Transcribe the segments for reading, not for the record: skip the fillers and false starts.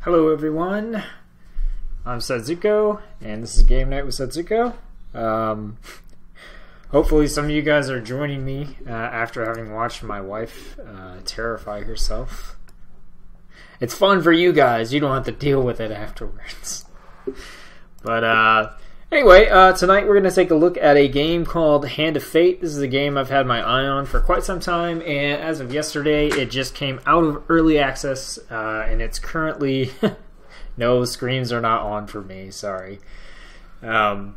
Hello everyone, I'm Tsetzuko, and this is Game Night with Tsetzuko. Hopefully some of you guys are joining me after having watched my wife terrify herself. It's fun for you guys, you don't have to deal with it afterwards. But anyway, tonight we're going to take a look at a game called Hand of Fate. This is a game I've had my eye on for quite some time, and as of yesterday it just came out of early access, and it's currently... no, screens are not on for me, sorry. Hand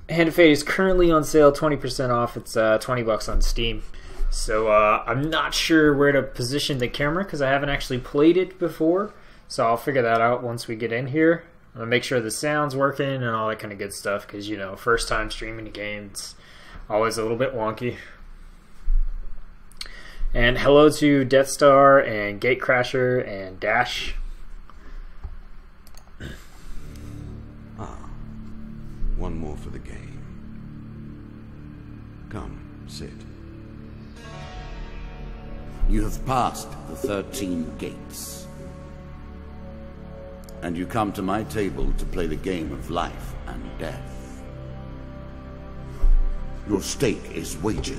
of Fate is currently on sale, 20% off. It's 20 bucks on Steam. So I'm not sure where to position the camera because I haven't actually played it before, so I'll figure that out once we get in here. I'm gonna make sure the sound's working and all that kind of good stuff because, you know, first time streaming a game, it's always a little bit wonky. And hello to Death Star and Gatecrasher and Dash. One more for the game. Come, sit. You have passed the 13 gates. And you come to my table to play the game of life and death. Your stake is wagered.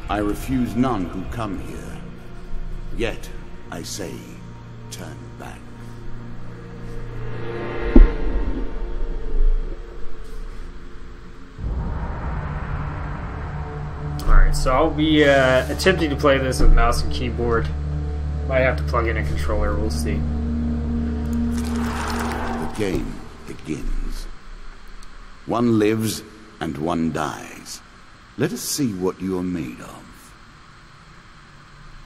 I refuse none who come here. Yet, I say, turn back. Alright, so I'll be attempting to play this with mouse and keyboard. Might have to plug in a controller, we'll see. The game begins. One lives and one dies. Let us see what you are made of.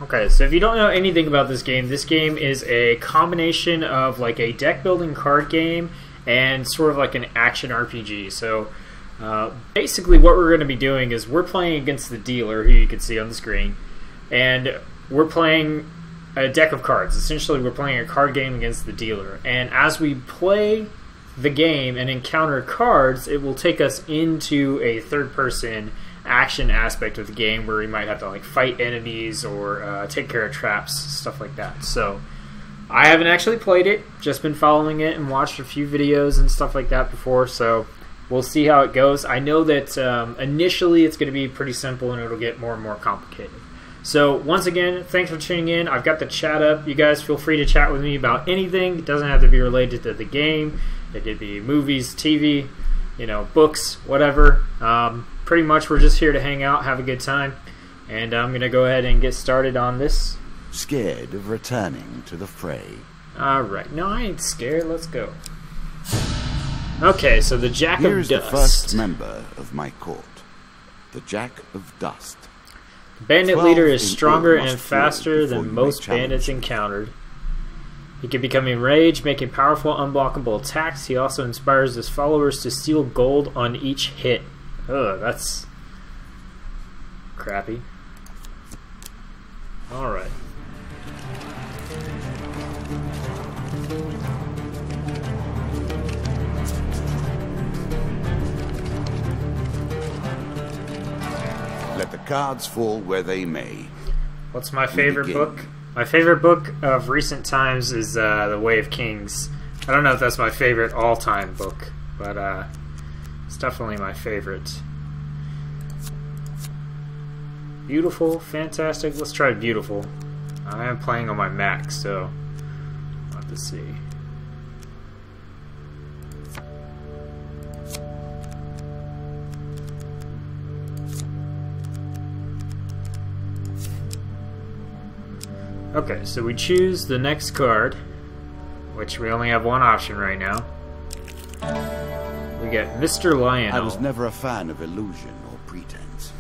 Okay, so if you don't know anything about this game is a combination of like a deck building card game and sort of like an action RPG. So basically what we're going to be doing is we're playing against the dealer, who you can see on the screen, and we're playing a deck of cards. Essentially, we're playing a card game against the dealer. And as we play the game and encounter cards, it will take us into a third-person action aspect of the game where we might have to like fight enemies or take care of traps, stuff like that. So I haven't actually played it, just been following it and watched a few videos and stuff like that before, so we'll see how it goes. I know that initially it's going to be pretty simple and it'll get more and more complicated. So once again, thanks for tuning in. I've got the chat up. You guys feel free to chat with me about anything. It doesn't have to be related to the game. It could be movies, TV, you know, books, whatever. Pretty much we're just here to hang out, have a good time. And I'm going to go ahead and get started on this. Scared of returning to the fray? Alright, no, I ain't scared. Let's go. Okay, so the Jack of Dust. Here is the first member of my court. The Jack of Dust. The bandit leader is stronger and faster than most bandits encountered. He can become enraged, making powerful, unblockable attacks. He also inspires his followers to steal gold on each hit. Ugh, that's crappy. Alright. Let the cards fall where they may. What's my favorite book? My favorite book of recent times is The Way of Kings. I don't know if that's my favorite all-time book, but it's definitely my favorite. Beautiful, fantastic. Let's try beautiful. I am playing on my Mac, so we'll have to see. Okay, so we choose the next card, which we only have one option right now. We get Mr. Lionel. I was never a fan of illusion or pretense.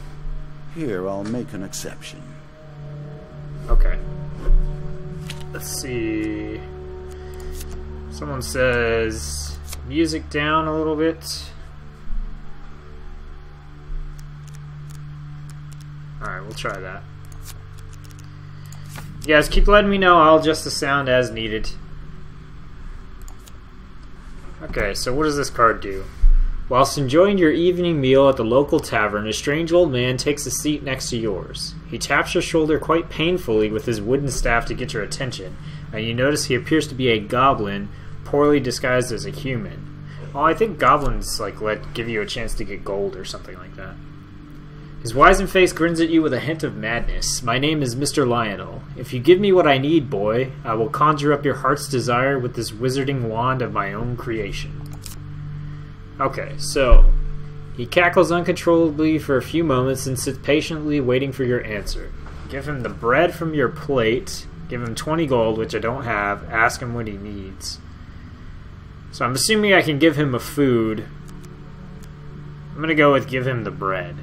Here, I'll make an exception. Okay. Let's see. Someone says music down a little bit. Alright, we'll try that. You guys keep letting me know, I'll adjust the sound as needed. Okay, so what does this card do? Whilst enjoying your evening meal at the local tavern, a strange old man takes a seat next to yours. He taps your shoulder quite painfully with his wooden staff to get your attention, and you notice he appears to be a goblin, poorly disguised as a human. Oh, I think goblins give you a chance to get gold or something like that. His wizened face grins at you with a hint of madness. My name is Mr. Lionel. If you give me what I need, boy, I will conjure up your heart's desire with this wizarding wand of my own creation. Okay, so he cackles uncontrollably for a few moments and sits patiently waiting for your answer. Give him the bread from your plate, give him 20 gold, which I don't have, ask him what he needs. So I'm assuming I can give him a food. I'm going to go with give him the bread.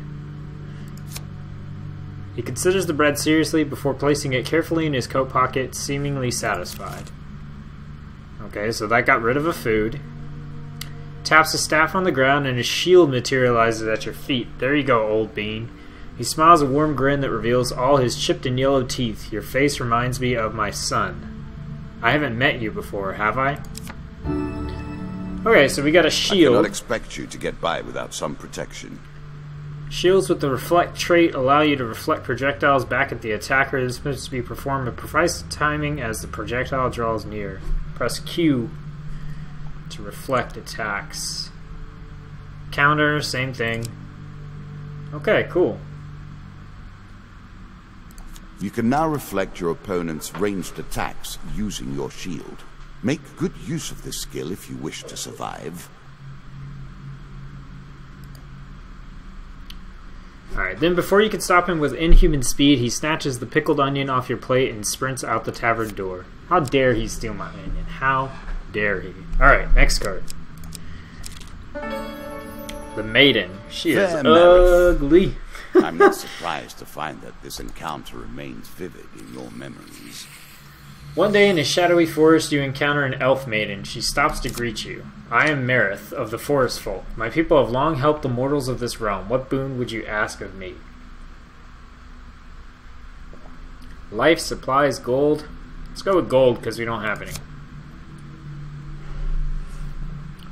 He considers the bread seriously before placing it carefully in his coat pocket, seemingly satisfied. Okay, so that got rid of a food. Taps a staff on the ground and his shield materializes at your feet. There you go, old bean. He smiles a warm grin that reveals all his chipped and yellow teeth. Your face reminds me of my son. I haven't met you before, have I? Okay, so we got a shield. I cannot expect you to get by without some protection. Shields with the reflect trait allow you to reflect projectiles back at the attacker. This is supposed to be performed with precise timing as the projectile draws near. Press Q to reflect attacks. Counter, same thing. Okay, cool. You can now reflect your opponent's ranged attacks using your shield. Make good use of this skill if you wish to survive. Alright, then before you can stop him with inhuman speed, he snatches the pickled onion off your plate and sprints out the tavern door. How dare he steal my onion? How dare he? Alright, next card. The Maiden. She is ugly. I'm not surprised to find that this encounter remains vivid in your memories. One day in a shadowy forest you encounter an elf maiden. She stops to greet you. I am Marith of the Forest Folk. My people have long helped the mortals of this realm. What boon would you ask of me? Life, supplies, gold. Let's go with gold because we don't have any.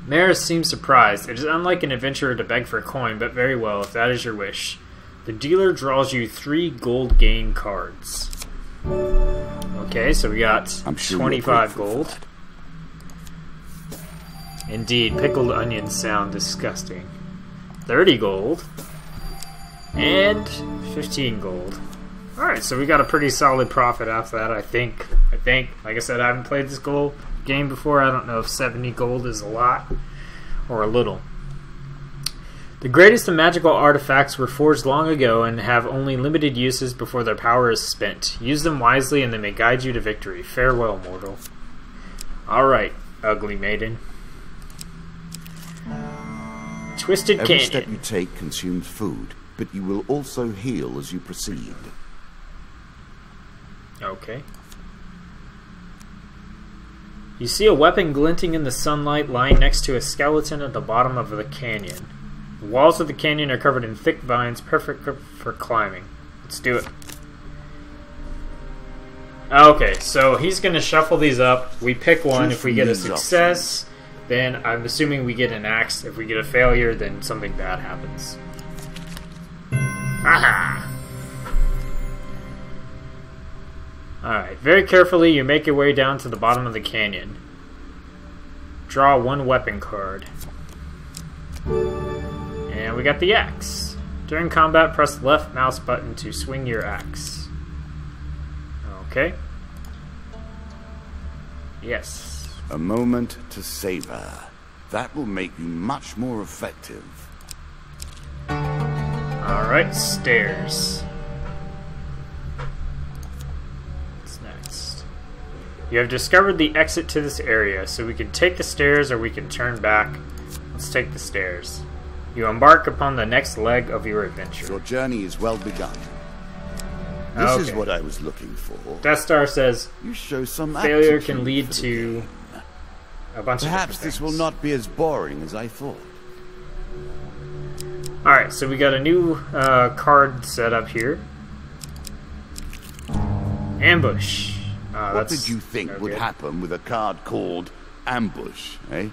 Marith seems surprised. It is unlike an adventurer to beg for a coin, but very well, if that is your wish. The dealer draws you 3 gold gain cards. Okay, so we got 25 gold. Indeed, pickled onions sound disgusting. 30 gold. And 15 gold. Alright, so we got a pretty solid profit after that, I think. Like I said, I haven't played this game before. I don't know if 70 gold is a lot or a little. The greatest of magical artifacts were forged long ago and have only limited uses before their power is spent. Use them wisely and they may guide you to victory. Farewell, mortal. Alright, ugly maiden. Twisted Canyon. Every step you take consumes food, but you will also heal as you proceed. Okay. You see a weapon glinting in the sunlight lying next to a skeleton at the bottom of the canyon. The walls of the canyon are covered in thick vines, perfect for climbing. Let's do it. Okay, so he's going to shuffle these up. We pick one. If we get a success, then I'm assuming we get an axe. If we get a failure, then something bad happens. Aha! Alright, very carefully you make your way down to the bottom of the canyon. Draw 1 weapon card. And we got the axe. During combat, press the left mouse button to swing your axe. Okay. Yes. A moment to savor. That will make you much more effective. Alright, stairs. What's next? You have discovered the exit to this area, so we can take the stairs or we can turn back. Let's take the stairs. You embark upon the next leg of your adventure. Your journey is well begun. This is what I was looking for. Death Star says you show some failure can lead to a bunch of Perhaps this will not be as boring as I thought. Alright, so we got a new card set up here. Ambush. What did you think would happen with a card called Ambush, eh?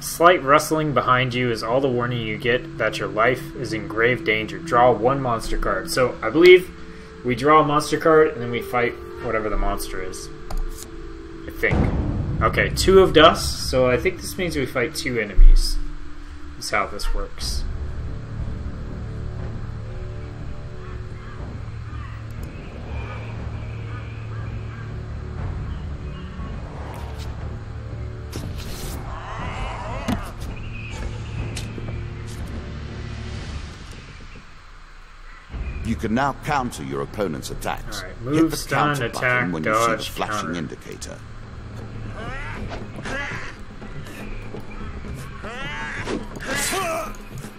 Slight rustling behind you is all the warning you get that your life is in grave danger. Draw one monster card. So I believe we draw a monster card and then we fight whatever the monster is. I think. Okay, 2 of dust. So I think this means we fight 2 enemies. That's how this works. You can now counter your opponent's attacks. All right, Hit move, the stun, counter attack, button when you see the dodge, flashing counter. indicator.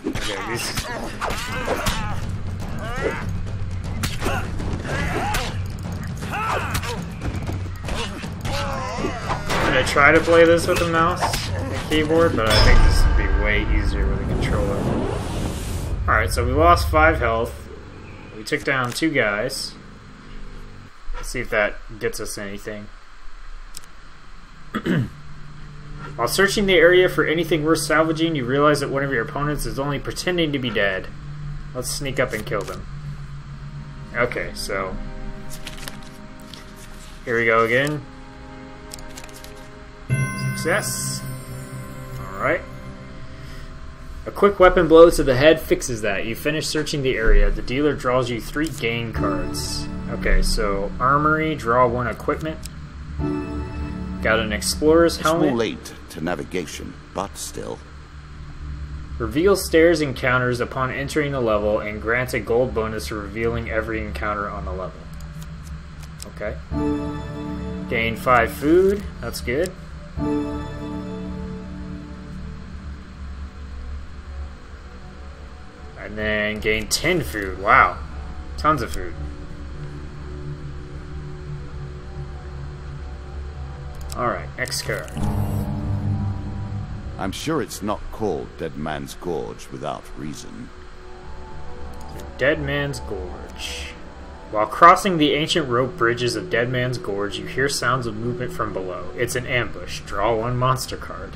Okay, this... I'm gonna try to play this with a mouse and keyboard, but I think this would be way easier with a controller. Alright, so we lost 5 health. We took down 2 guys. Let's see if that gets us anything. While searching the area for anything worth salvaging, you realize that one of your opponents is only pretending to be dead. Let's sneak up and kill them. Okay, so... here we go again. Success. Alright. A quick weapon blow to the head fixes that. You finish searching the area. The dealer draws you 3 gain cards. Okay, so Armory, draw 1 equipment. Got an Explorer's helmet. Small aid to navigation, but still. Reveal stairs encounters upon entering the level and grants a gold bonus for revealing every encounter on the level. Okay. Gain 5 food. That's good. And then gain 10 food. Wow. Tons of food. Alright, X card. I'm sure it's not called Dead Man's Gorge without reason. Dead Man's Gorge. While crossing the ancient rope bridges of Dead Man's Gorge, you hear sounds of movement from below. It's an ambush. Draw 1 monster card.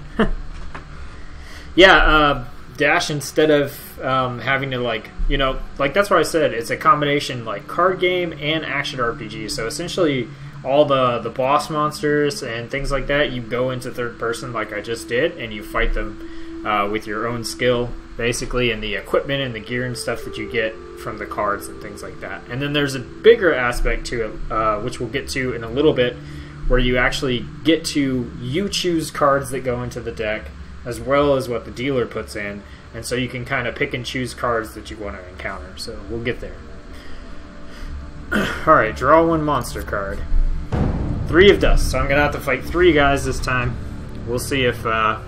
Yeah, Dash, instead of having to, like, you know, like, that's what I said. It's a combination, like, card game and action RPG. So essentially, all the boss monsters and things like that, you go into third person like I just did, and you fight them with your own skill, basically, and the equipment and the gear and stuff that you get from the cards and things like that. And then there's a bigger aspect to it, which we'll get to in a little bit, where you actually get to, you choose cards that go into the deck, as well as what the dealer puts in, and so you can kind of pick and choose cards that you want to encounter. So we'll get there. Alright, draw 1 monster card. 3 of dust, so I'm gonna have to fight 3 guys this time. We'll see if I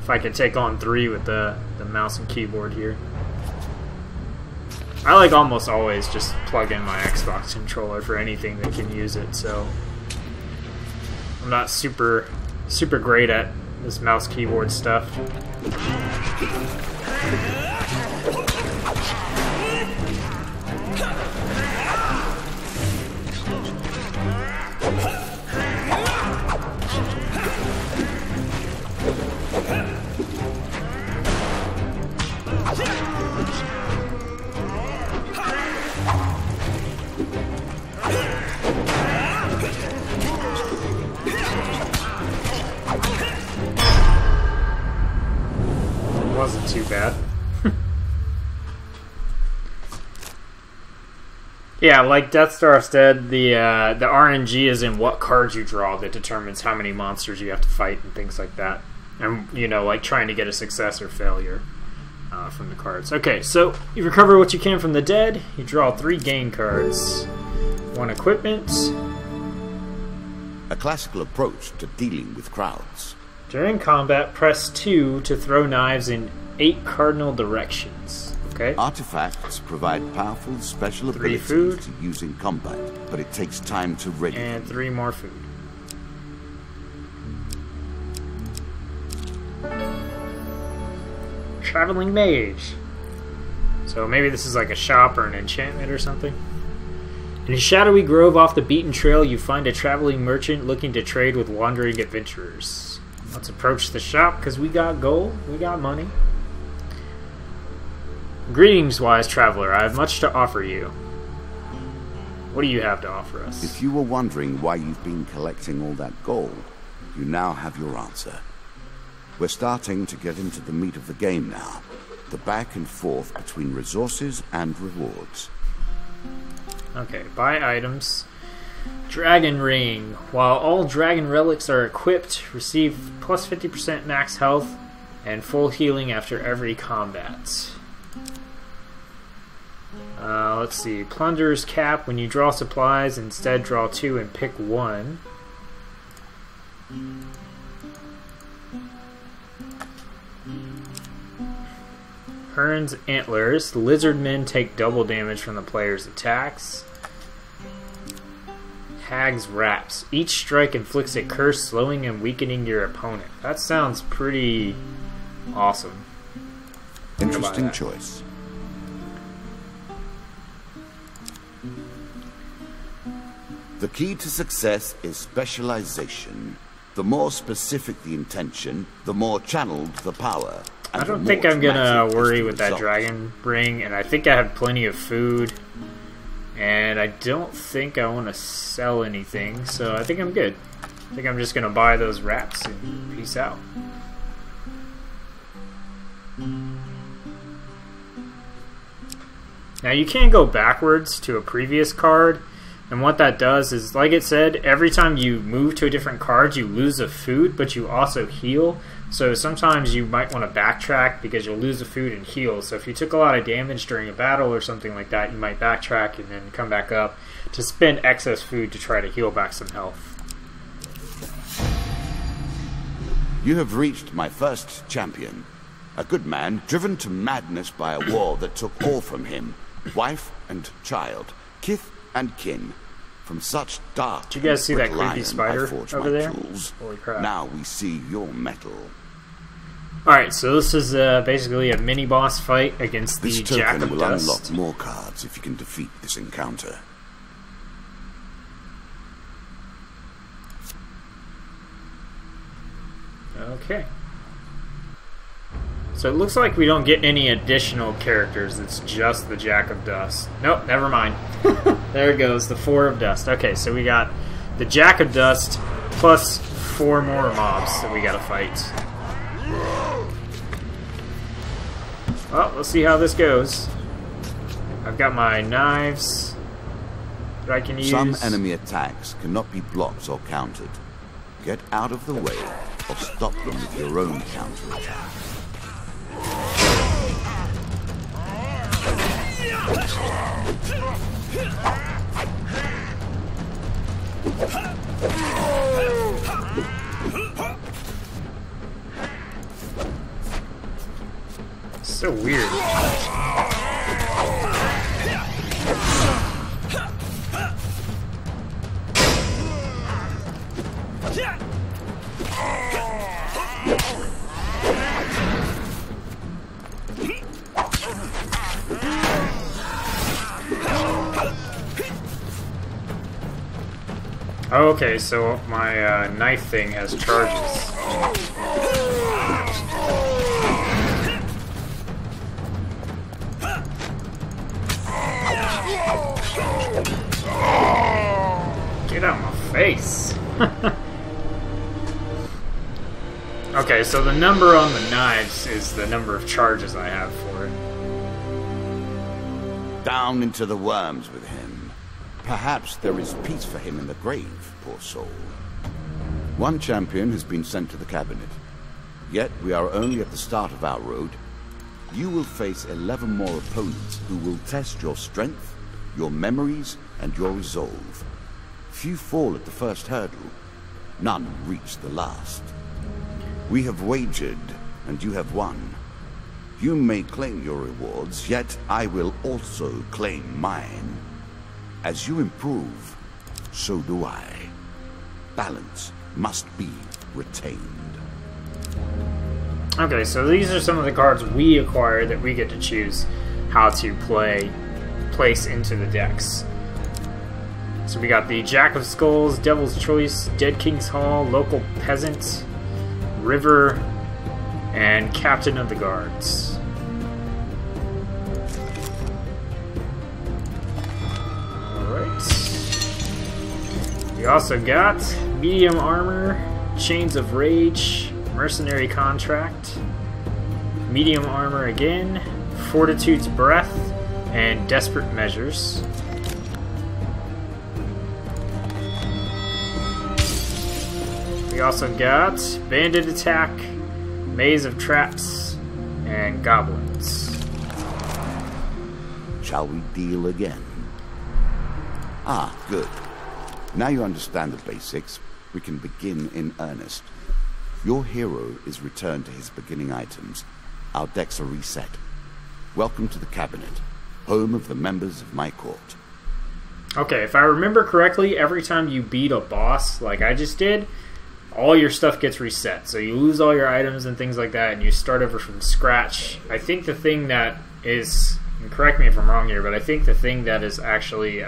can take on 3 with the mouse and keyboard here. I like almost always just plug in my Xbox controller for anything that can use it, so I'm not super great at this mouse keyboard stuff. Wasn't too bad. Yeah, like Death Star said, the RNG is in what cards you draw that determines how many monsters you have to fight and things like that. And, you know, like trying to get a success or failure from the cards. Okay, so you recover what you can from the dead. You draw 3 gain cards. 1 equipment. A classical approach to dealing with crowds. During combat, press 2 to throw knives in 8 cardinal directions. Okay. Artifacts provide powerful special 3 abilities food. to use in combat, but it takes time to ready And them. 3 more food. Traveling Mage. So maybe this is like a shop or an enchantment or something. In a shadowy grove off the beaten trail, you find a traveling merchant looking to trade with wandering adventurers. Let's approach the shop because we got gold, we got money. Greetings, wise traveler. I have much to offer you. What do you have to offer us? If you were wondering why you've been collecting all that gold, you now have your answer. We're starting to get into the meat of the game now. The back and forth between resources and rewards. Okay, buy items. Dragon Ring. While all dragon relics are equipped, receive plus 50% max health and full healing after every combat. Let's see. Plunderer's Cap. When you draw supplies, instead draw 2 and pick 1. Hearn's Antlers. Lizard men take double damage from the player's attacks. Hag's Wraps. Each strike inflicts a curse, slowing and weakening your opponent. That sounds pretty awesome. Interesting choice. The key to success is specialization. The more specific the intention, the more channeled the power. I don't think I'm gonna worry with that dragon ring, and I think I have plenty of food. And I don't think I want to sell anything, so I think I'm good. I think I'm just gonna buy those wraps and peace out. Now you can go backwards to a previous card, and what that does is, like it said, every time you move to a different card you lose a food, but you also heal. So sometimes you might want to backtrack because you'll lose a food and heal. So if you took a lot of damage during a battle or something like that, you might backtrack and then come back up to spend excess food to try to heal back some health. You have reached my first champion. A good man driven to madness by a war that took all from him. Wife and child, kith and kin. From such dark. Did you guys see that creepy spider over there? Holy crap. Now we see your mettle. Alright, so this is basically a mini-boss fight against the Jack of Dust. This token will unlock more cards if you can defeat this encounter. Okay. So it looks like we don't get any additional characters, it's just the Jack of Dust. Nope, never mind. There it goes, the 4 of Dust. Okay, so we got the Jack of Dust plus 4 more mobs that we gotta fight. Well, let's see how this goes. I've got my knives that I can use. Some enemy attacks cannot be blocked or countered. Get out of the way or stop them with your own counterattack. So weird. Okay, so my knife thing has charges. Get out of my face! Okay, so the number on the knives is the number of charges I have for it. Down into the worms with him. Perhaps there is peace for him in the grave, poor soul. One champion has been sent to the cabinet. Yet we are only at the start of our road. You will face 11 more opponents who will test your strength, your memories, and your resolve. Few fall at the first hurdle. None reach the last. We have wagered, and you have won. You may claim your rewards, yet I will also claim mine. As you improve, so do I. Balance must be retained. Okay, so these are some of the cards we acquire that we get to choose how to place into the decks. So we got the Jack of Skulls, Devil's Choice, Dead King's Hall, Local Peasant, River, and Captain of the Guards. Alright. We also got Medium Armor, Chains of Rage, Mercenary Contract, Medium Armor again, Fortitude's Breath, and Desperate Measures. We also got Bandit Attack, Maze of Traps, and Goblins. Shall we deal again? Ah, good. Now you understand the basics, we can begin in earnest. Your hero is returned to his beginning items. Our decks are reset. Welcome to the cabinet, home of the members of my court. Okay, if I remember correctly, every time you beat a boss, like I just did, all your stuff gets reset. So you lose all your items and things like that, and you start over from scratch. I think the thing that is, and correct me if I'm wrong here, but I think the thing that is actually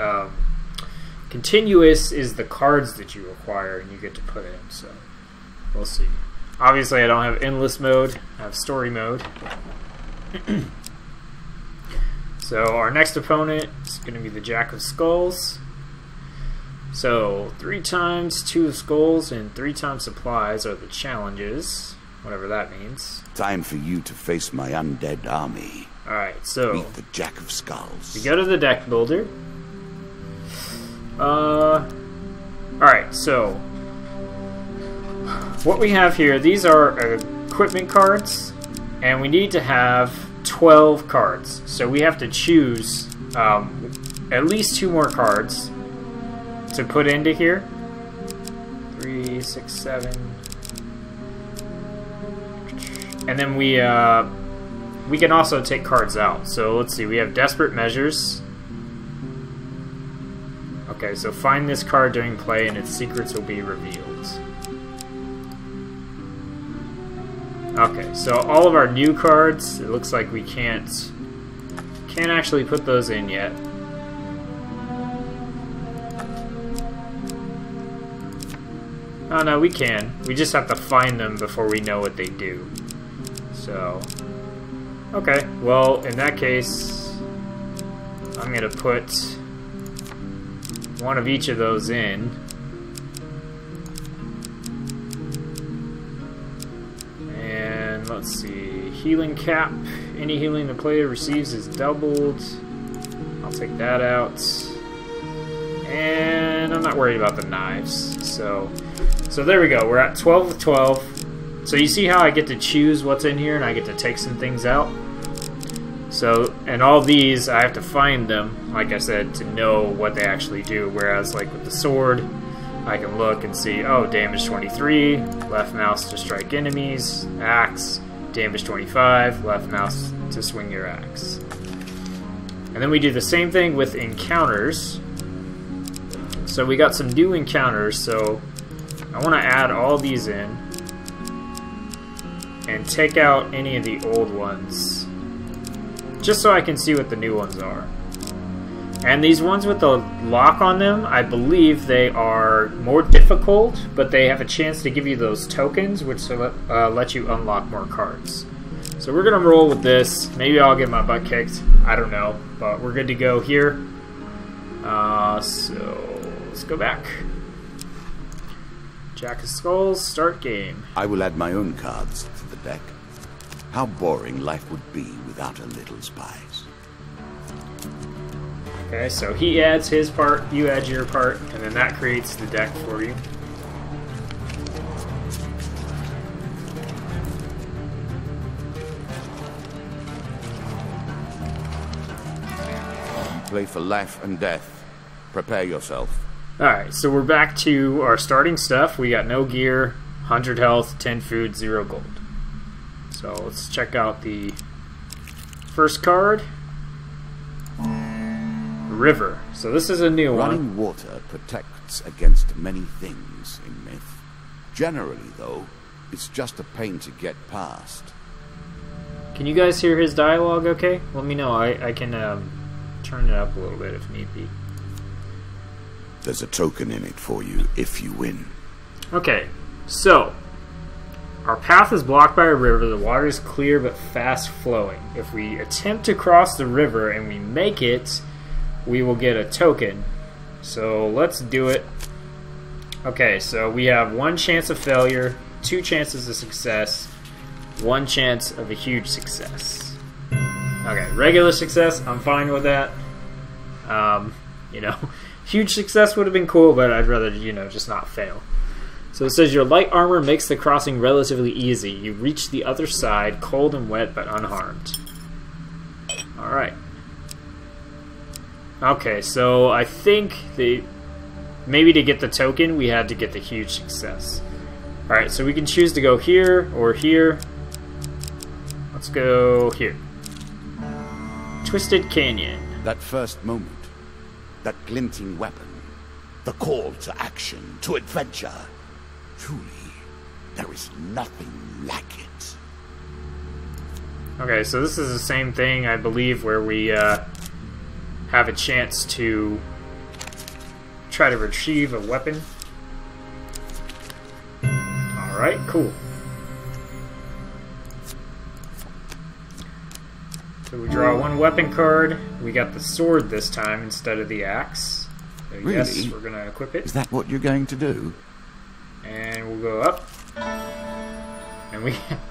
continuous is the cards that you acquire and you get to put in. So we'll see. Obviously, I don't have endless mode. I have story mode. So our next opponent is going to be the Jack of Skulls. So 3 times 2 of Skulls and 3 times supplies are the challenges, whatever that means. Time for you to face my undead army. Alright, so meet the Jack of Skulls. We go to the deck builder. Alright, so what we have here, these are equipment cards, and we need to have 12 cards. So we have to choose at least 2 more cards to put into here. 3, 6, 7. And then we can also take cards out. So let's see, we have Desperate Measures. Okay, so find this card during play and its secrets will be revealed. Okay, so all of our new cards, it looks like we can't actually put those in yet. Oh no, we can. We just have to find them before we know what they do. So, okay, well, in that case, I'm gonna put one of each of those in. And let's see, Healing Cap. Any healing the player receives is doubled. I'll take that out. And I'm not worried about the knives. So there we go. We're at 12 with 12. So you see how I get to choose what's in here and I get to take some things out? So, and all these, I have to find them, like I said, to know what they actually do. Whereas, like with the sword, I can look and see, oh, damage 23, left mouse to strike enemies, axe, damage 25, left mouse to swing your axe. And then we do the same thing with encounters. So we got some new encounters, so I want to add all these in and take out any of the old ones, just so I can see what the new ones are. And these ones with the lock on them, I believe they are more difficult, but they have a chance to give you those tokens, which let you unlock more cards. So we're going to roll with this. Maybe I'll get my butt kicked. I don't know, but we're good to go here. So let's go back. Jack of Skulls, start game. I will add my own cards to the deck. How boring life would be without a little spice. Okay, so he adds his part, you add your part, and then that creates the deck for you. Play for life and death. Prepare yourself. Alright, so we're back to our starting stuff. We got no gear, 100 health, 10 food, 0 gold. So let's check out the first card. River. So this is a new one. Running water protects against many things in myth. Generally, though, it's just a pain to get past. Can you guys hear his dialogue okay? Let me know. I can turn it up a little bit if need be. There's a token in it for you if you win. Okay, so Our path is blocked by a river. The water is clear but fast flowing. If we attempt to cross the river and we make it, we will get a token. So let's do it. Okay, so we have 1 chance of failure, 2 chances of success, 1 chance of a huge success. Okay, regular success, I'm fine with that. You know, huge success would have been cool, but I'd rather, you know, just not fail. So it says your light armor makes the crossing relatively easy. You reach the other side, cold and wet, but unharmed. Alright. Okay, so I think maybe to get the token, we had to get the huge success. Alright, so we can choose to go here or here. Let's go here. Twisted Canyon. That first moment, that glinting weapon, the call to action, to adventure. Truly, there is nothing like it. Okay, so this is the same thing, I believe, where we have a chance to try to retrieve a weapon. Alright, cool. So we draw 1 weapon card. We got the sword this time instead of the axe. So really? Yes, we're going to equip it. Is that what you're going to do? And we'll go up. And we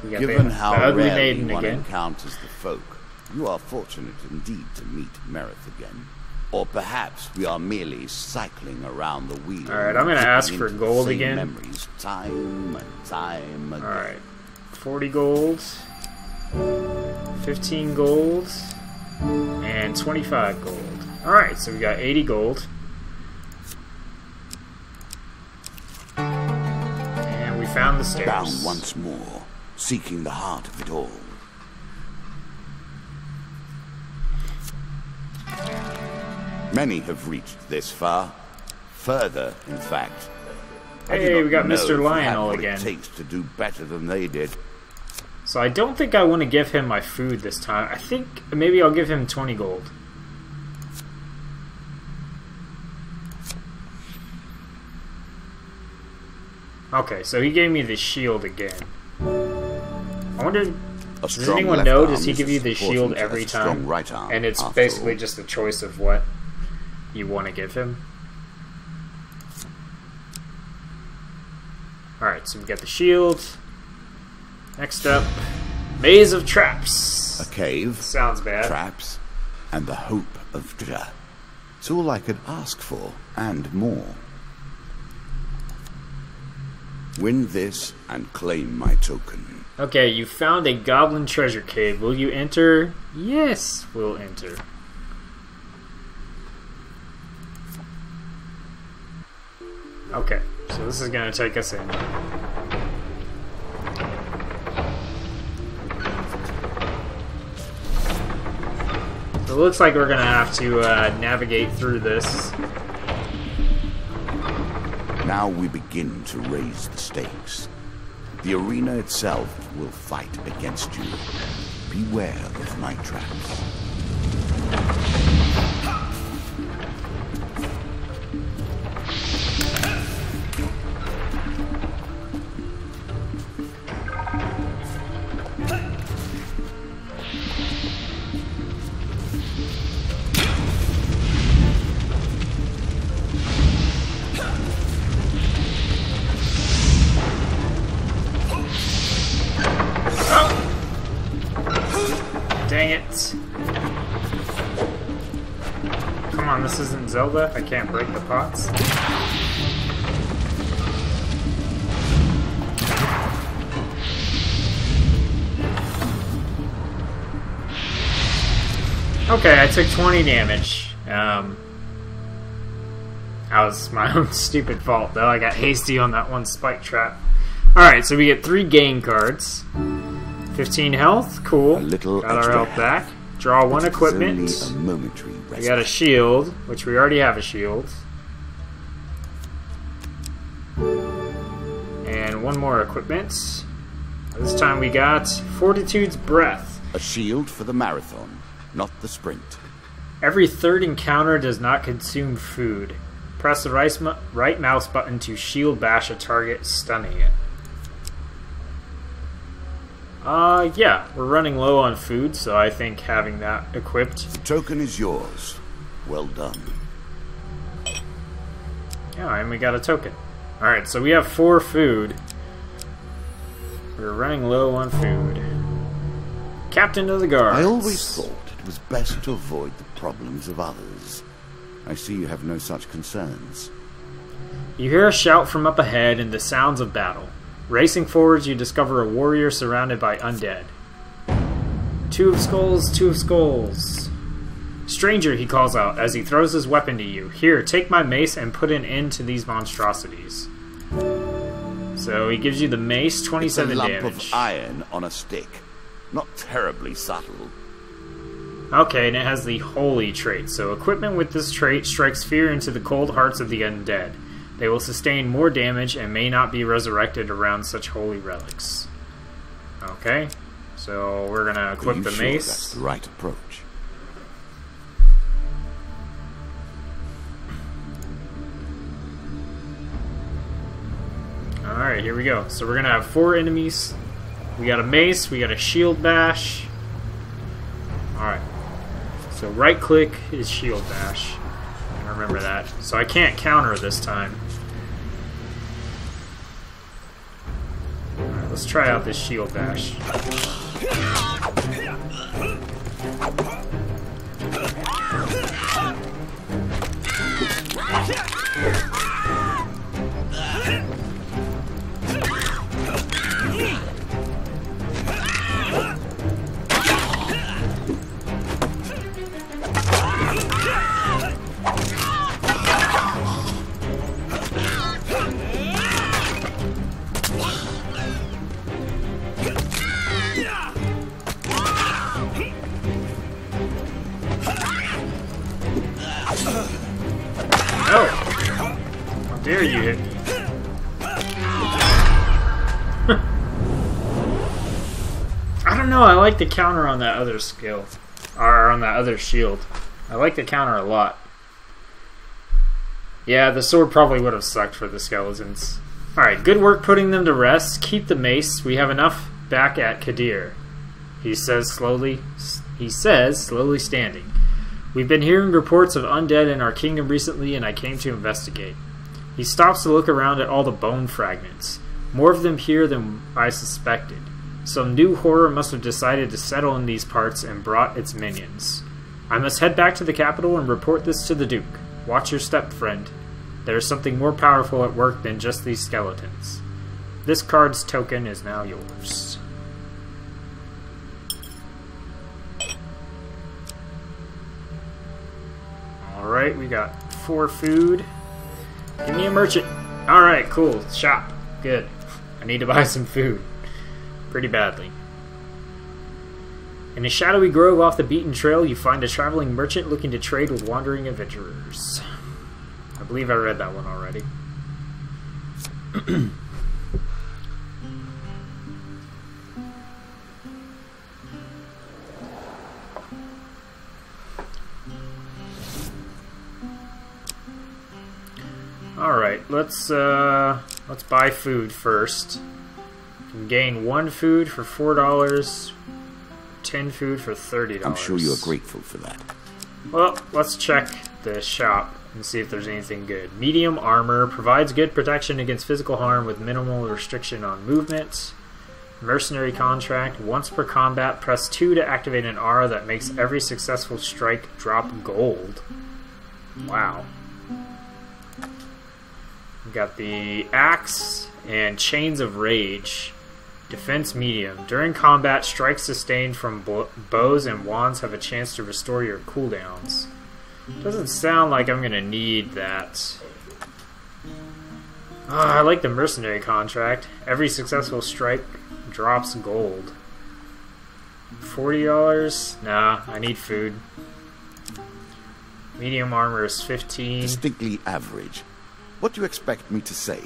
got Given the how ugly rarely maiden one again. encounters the folk, you are fortunate indeed to meet Merith again. Or perhaps we are merely cycling around the wheel. Alright, I'm going to ask for into the gold same again. Memories time and time again. Alright, 40 gold, 15 gold, and 25 gold. Alright, so we got 80 gold. And we found the stairs. Bound once more, seeking the heart of it all. Many have reached this far. Further, in fact. Hey, we got Mr. Lionel what again. It takes to do better than they did. So I don't think I want to give him my food this time. I think maybe I'll give him 20 gold. Okay, so he gave me the shield again. I wonder, does anyone know, does he give you the shield every time? Right arm, and it's basically just a choice of what you want to give him. Alright, so we got the shield. Next up, Maze of Traps. A cave, sounds bad. Traps, and the hope of treasure. It's all I could ask for, and more. Win this and claim my token. Okay, you found a goblin treasure cave. Will you enter? Yes, we'll enter. Okay, so this is going to take us in. So it looks like we're going to have to navigate through this. Now we begin to raise the stakes. The arena itself will fight against you. Beware of my traps. Dang it. Come on, this isn't Zelda. I can't break the pots. Okay, I took 20 damage. That was my own stupid fault, though. I got hasty on that one spike trap. Alright, so we get 3 gain cards. 15 health, cool. Got our health back. Draw 1 equipment. We got a shield, which we already have a shield. And 1 more equipment. This time we got Fortitude's Breath. A shield for the marathon, not the sprint. Every 3rd encounter does not consume food. Press the right mouse button to shield bash a target, stunning it. Yeah, we're running low on food, so I think having that equipped. The token is yours. Well done. Yeah, and we got a token. Alright, so we have 4 food. We're running low on food. Captain of the Guards. I always thought it was best to avoid the problems of others. I see you have no such concerns. You hear a shout from up ahead and the sounds of battle. Racing forwards, you discover a warrior surrounded by undead. 2 of skulls, 2 of skulls. Stranger, he calls out as he throws his weapon to you. Here, take my mace and put an end to these monstrosities. So he gives you the mace, 27 damage. It's a lump of iron on a stick. Not terribly subtle. Okay, and it has the holy trait. So equipment with this trait strikes fear into the cold hearts of the undead. They will sustain more damage and may not be resurrected around such holy relics. Okay, so we're gonna equip the mace. That's the right approach. Alright, here we go. So we're gonna have 4 enemies. We got a mace, we got a shield bash. Alright. So right click is shield bash. I remember that. So I can't counter this time. Alright, let's try out this shield bash. Oh! How dare you hit me? I don't know, I like the counter on that other skill. Or on that other shield. I like the counter a lot. Yeah, the sword probably would have sucked for the skeletons. Alright, good work putting them to rest. Keep the mace. We have enough back at Kadir. He says, slowly standing. We've been hearing reports of undead in our kingdom recently, and I came to investigate. He stops to look around at all the bone fragments. More of them here than I suspected. Some new horror must have decided to settle in these parts and brought its minions. I must head back to the capital and report this to the Duke. Watch your step, friend. There is something more powerful at work than just these skeletons. This card's token is now yours. Alright, we got 4 food. Give me a merchant. Alright, cool. Shop. Good. I need to buy some food. Pretty badly. In a shadowy grove off the beaten trail, you find a traveling merchant looking to trade with wandering adventurers. I believe I read that one already. Alright, let's buy food first. You can gain 1 food for $4, 10 food for $30. I'm sure you're grateful for that. Well, let's check the shop and see if there's anything good. Medium armor provides good protection against physical harm with minimal restriction on movement. Mercenary contract. Once per combat, press 2 to activate an aura that makes every successful strike drop gold. Wow. We got the axe and chains of rage. Defense medium. During combat, strikes sustained from bows and wands have a chance to restore your cooldowns. Doesn't sound like I'm going to need that. I like the mercenary contract. Every successful strike drops gold. $40? Nah, I need food. Medium armor is 15. Distinctly average. What do you expect me to say?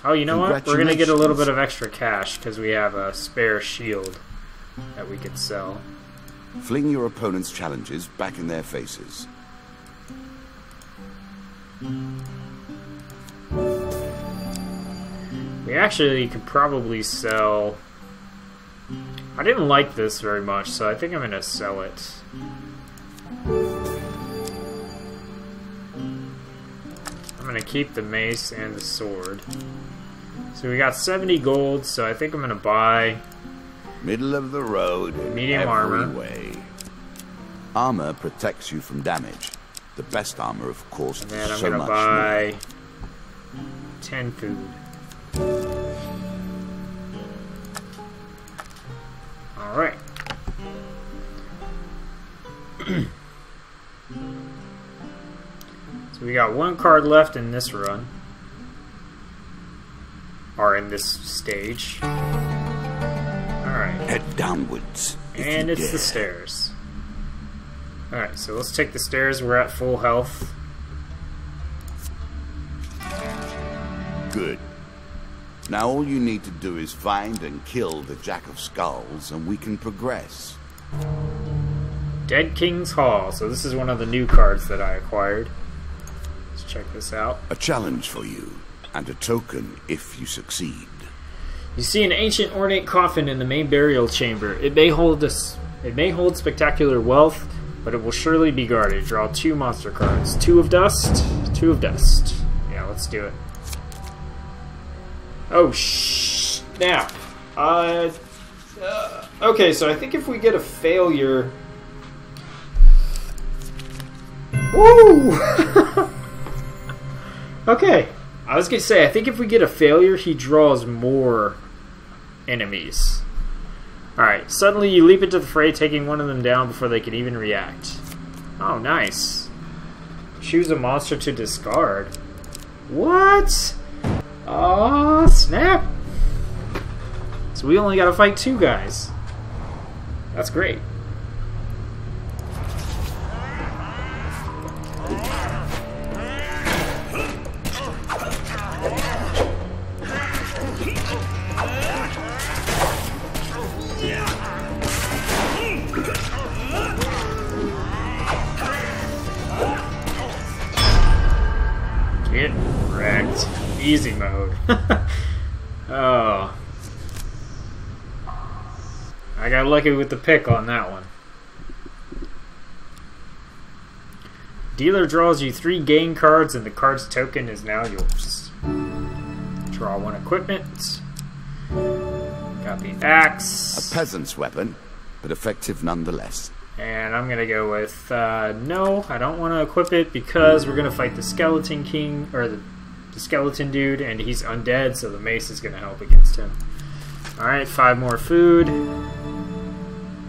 Oh, you know what? We're going to get a little bit of extra cash because we have a spare shield that we could sell. Fling your opponent's challenges back in their faces. We actually could probably sell I didn't like this very much, so I think I'm gonna sell it. I'm gonna keep the mace and the sword. So we got 70 gold, so I think I'm gonna buy Middle of the road in medium every armor. way. Armor protects you from damage. The best armor, of course, And then I'm so gonna much buy more. 10 food. Alright. So we got one card left in this run. Or in this stage. Alright. Head downwards. if And you it's dare. the stairs. Alright, so let's take the stairs. We're at full health. Good. Now all you need to do is find and kill the Jack of Skulls, and we can progress. Dead King's Hall. So this is one of the new cards that I acquired. Let's check this out. A challenge for you, and a token if you succeed. You see an ancient ornate coffin in the main burial chamber. It may hold spectacular wealth, but it will surely be guarded. Draw 2 monster cards. 2 of dust, 2 of dust. Yeah, let's do it. Oh, snap. Okay, so I think if we get a failure... Woo! Okay, I was going to say, I think if we get a failure, he draws more enemies. Alright, suddenly you leap into the fray, taking one of them down before they can even react. Oh, nice. Choose a monster to discard. What? Oh, snap. So we only got to fight 2 guys. That's great. Get wrecked. Easy mode. Oh. I got lucky with the pick on that one. Dealer draws you 3 gain cards and the card's token is now yours. Draw 1 equipment. Got the axe. A peasant's weapon, but effective nonetheless. And I'm gonna go with no, I don't want to equip it because we're gonna fight the skeleton king, or the skeleton dude, and he's undead, so the mace is gonna help against him. Alright, 5 more food.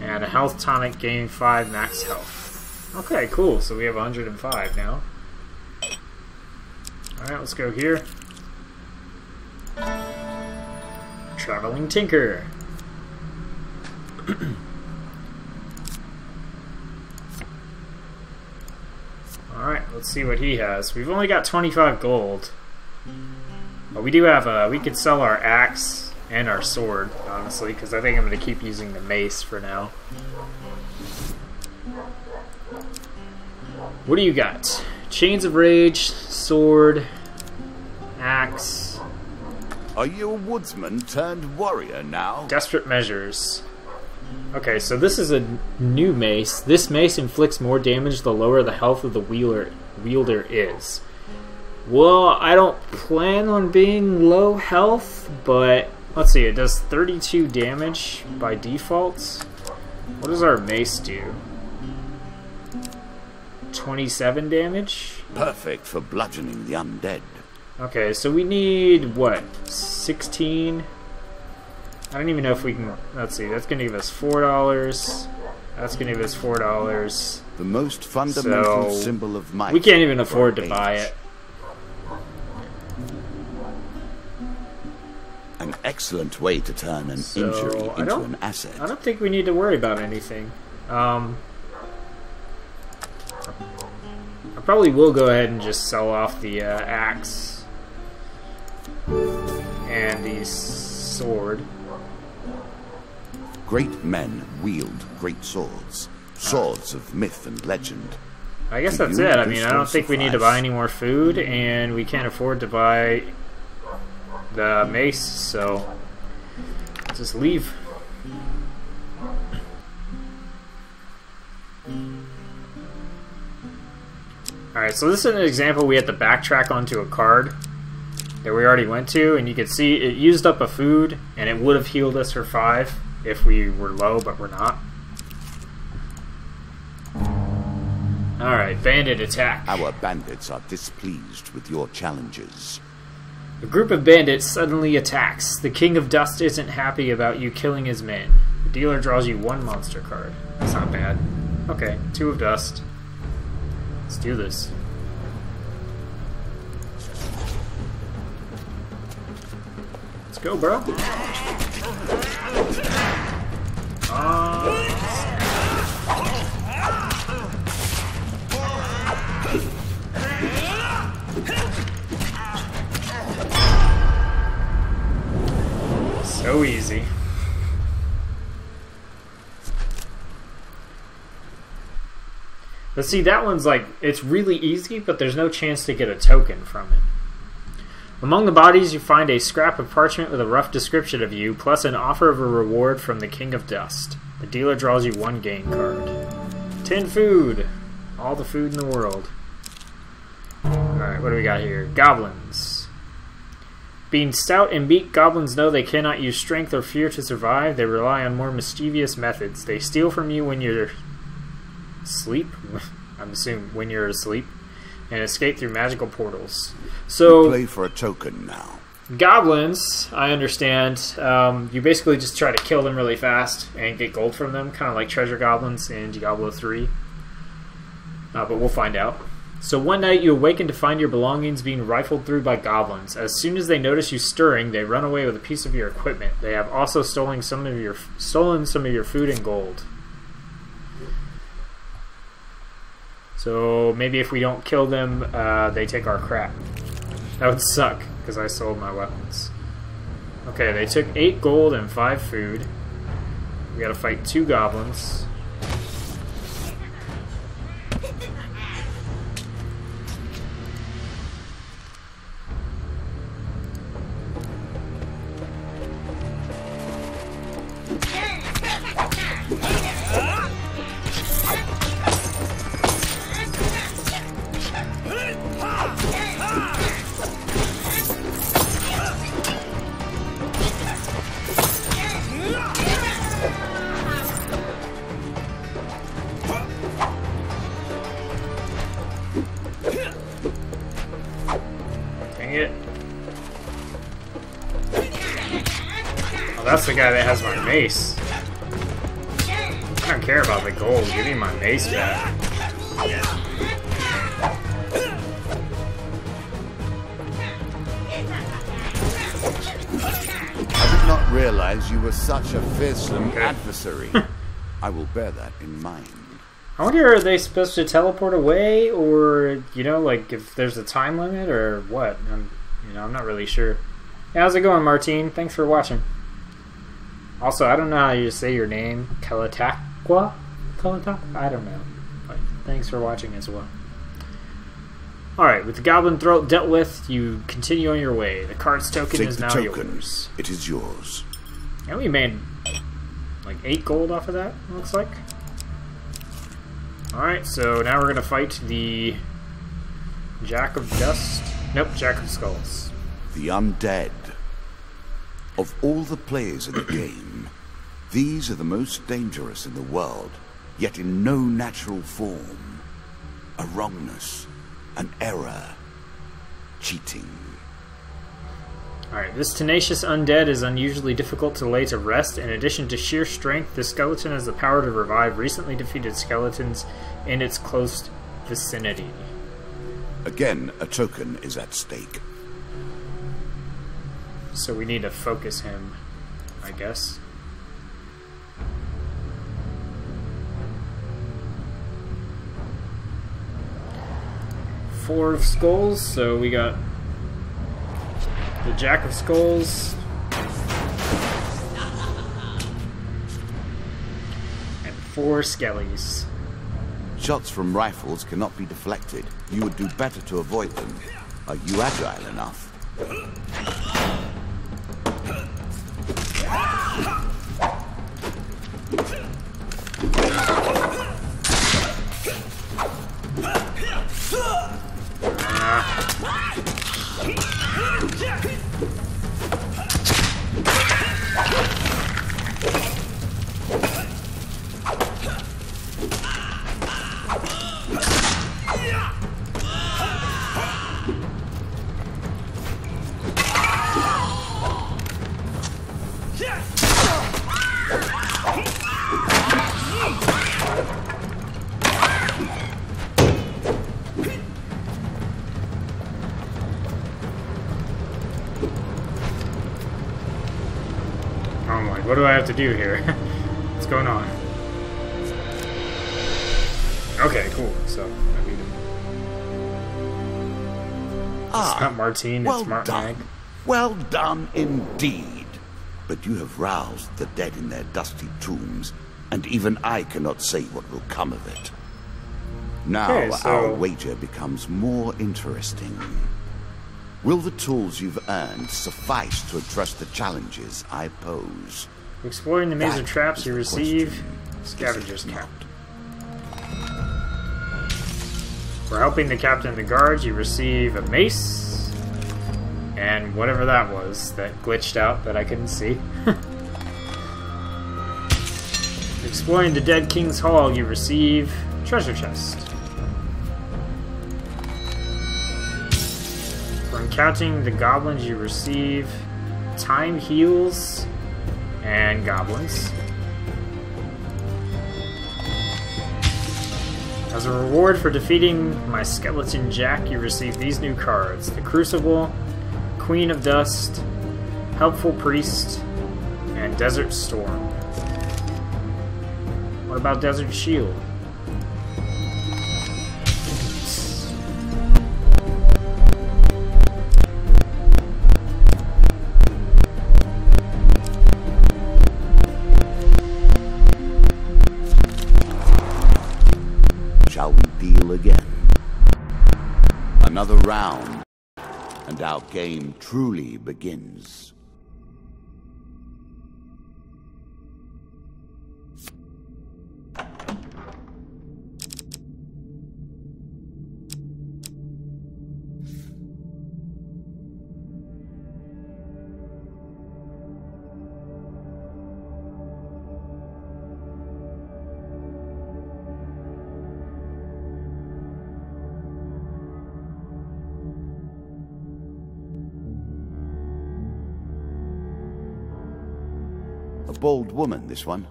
And a health tonic, gain 5 max health. Okay, cool, so we have 105 now. Alright, let's go here. Traveling Tinker. Alright, let's see what he has. We've only got 25 gold. But we do have we could sell our axe and our sword, honestly, because I think I'm going to keep using the mace for now. What do you got? Chains of Rage, sword, axe. Are you a woodsman turned warrior now? Desperate Measures. Okay, so this is a new mace. This mace inflicts more damage the lower the health of the wielder is. Well, I don't plan on being low health, but let's see, it does 32 damage by default. What does our mace do? 27 damage? Perfect for bludgeoning the undead. Okay, so we need, what, 16? I don't even know if we can... Let's see, that's going to give us $4. That's going to give us $4. The most fundamental So, symbol of might. we can't even for afford to age. buy it. An excellent way to turn an So, injury I into don't- an asset. I don't think we need to worry about anything. I probably will go ahead and just sell off the axe and the sword. Great men wield great swords. Swords of myth and legend. I guess To that's you, it. I this mean, I don't will think we need to suffice. buy any more food, and we can't afford to buy the mace, so just leave. Alright, so this is an example we had to backtrack onto a card that we already went to, and you can see it used up a food, and it would have healed us for 5 if we were low, but we're not. Alright, bandit attack. Our bandits are displeased with your challenges. A group of bandits suddenly attacks. The King of Dust isn't happy about you killing his men. The dealer draws you 1 monster card. That's not bad. Okay, 2 of dust. Let's do this. Let's go, bro. So easy. But see, that one's like, it's really easy, but there's no chance to get a token from it. Among the bodies, you find a scrap of parchment with a rough description of you, plus an offer of a reward from the King of Dust. The dealer draws you 1 game card. 10 food! All the food in the world. Alright, what do we got here? Goblins. Being stout and meek, goblins know they cannot use strength or fear to survive. They rely on more mischievous methods. They steal from you when you're asleep. I'm assuming when you're asleep. And escape through magical portals. So we play for a token now. Goblins, I understand. You basically just try to kill them really fast and get gold from them, kind of like treasure goblins in Diablo 3. But we'll find out. So one night you awaken to find your belongings being rifled through by goblins. As soon as they notice you stirring, they run away with a piece of your equipment. They have also stolen some of your food and gold. So maybe if we don't kill them, they take our crap. That would suck, because I sold my weapons. Okay, they took 8 gold and 5 food. We gotta fight 2 goblins. That's the guy that has my mace. I don't care about the gold. Give me my mace back. I did not realize you were such a fearsome adversary. I will bear that in mind. I wonder, are they supposed to teleport away, or, you know, like if there's a time limit, or what? I'm not really sure. Hey, how's it going, Martine? Thanks for watching. Also, I don't know how you say your name. Kalatakwa? I don't know. But thanks for watching as well. Alright, with the goblin throat dealt with, you continue on your way. The card's token is now yours. It is yours. And we made like 8 gold off of that, it looks like. Alright, so now we're going to fight the Jack of Dust. Nope, Jack of Skulls. The undead. Of all the players in the game, these are the most dangerous in the world, yet in no natural form. A wrongness, an error, cheating. Alright, this tenacious undead is unusually difficult to lay to rest. In addition to sheer strength, this skeleton has the power to revive recently defeated skeletons in its close vicinity. Again, a token is at stake. So we need to focus him, I guess. Four of Skulls, so we got the Jack of Skulls. And 4 Skellies. Shots from rifles cannot be deflected. You would do better to avoid them. Are you agile enough? What do I have to do here? What's going on? Okay, cool. So, I mean, it's not Martine, well it's Martinag. done. Well done indeed. But you have roused the dead in their dusty tombs, and even I cannot say what will come of it. Now Okay, so our wager becomes more interesting. Will the tools you've earned suffice to address the challenges I pose? exploring the maze of That traps, is you the receive question, scavenger's is it count. For helping the captain of the guards, you receive a mace and whatever that was that glitched out that I couldn't see. Exploring the Dead King's Hall, you receive treasure chest. For encountering the goblins, you receive time heals and goblins. As a reward for defeating my skeleton Jack, you receive these new cards: the Crucible, Queen of Dust, Helpful Priest, and Desert Storm. What about Desert Shield? Shall we deal again? Another round, and our game truly begins. A bold woman, this one.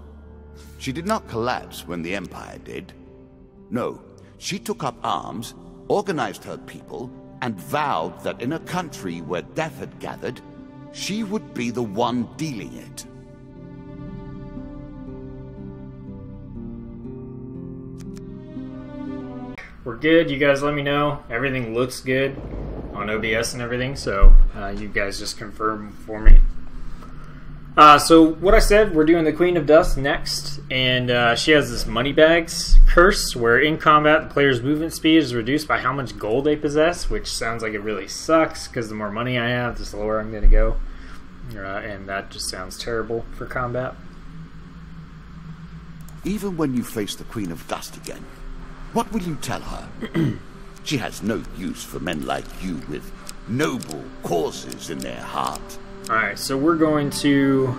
She did not collapse when the Empire did. No, she took up arms, organized her people, and vowed that in a country where death had gathered, she would be the one dealing it. We're good. You guys let me know. Everything looks good on OBS and everything, so you guys just confirm for me. So what I said, we're doing the Queen of Dust next, and she has this money bags curse where in combat the player's movement speed is reduced by how much gold they possess, which sounds like it really sucks because the more money I have, the slower I'm going to go, and that just sounds terrible for combat. Even when you face the Queen of Dust again, what will you tell her? She has no use for men like you with noble causes in their heart. Alright, so we're going to...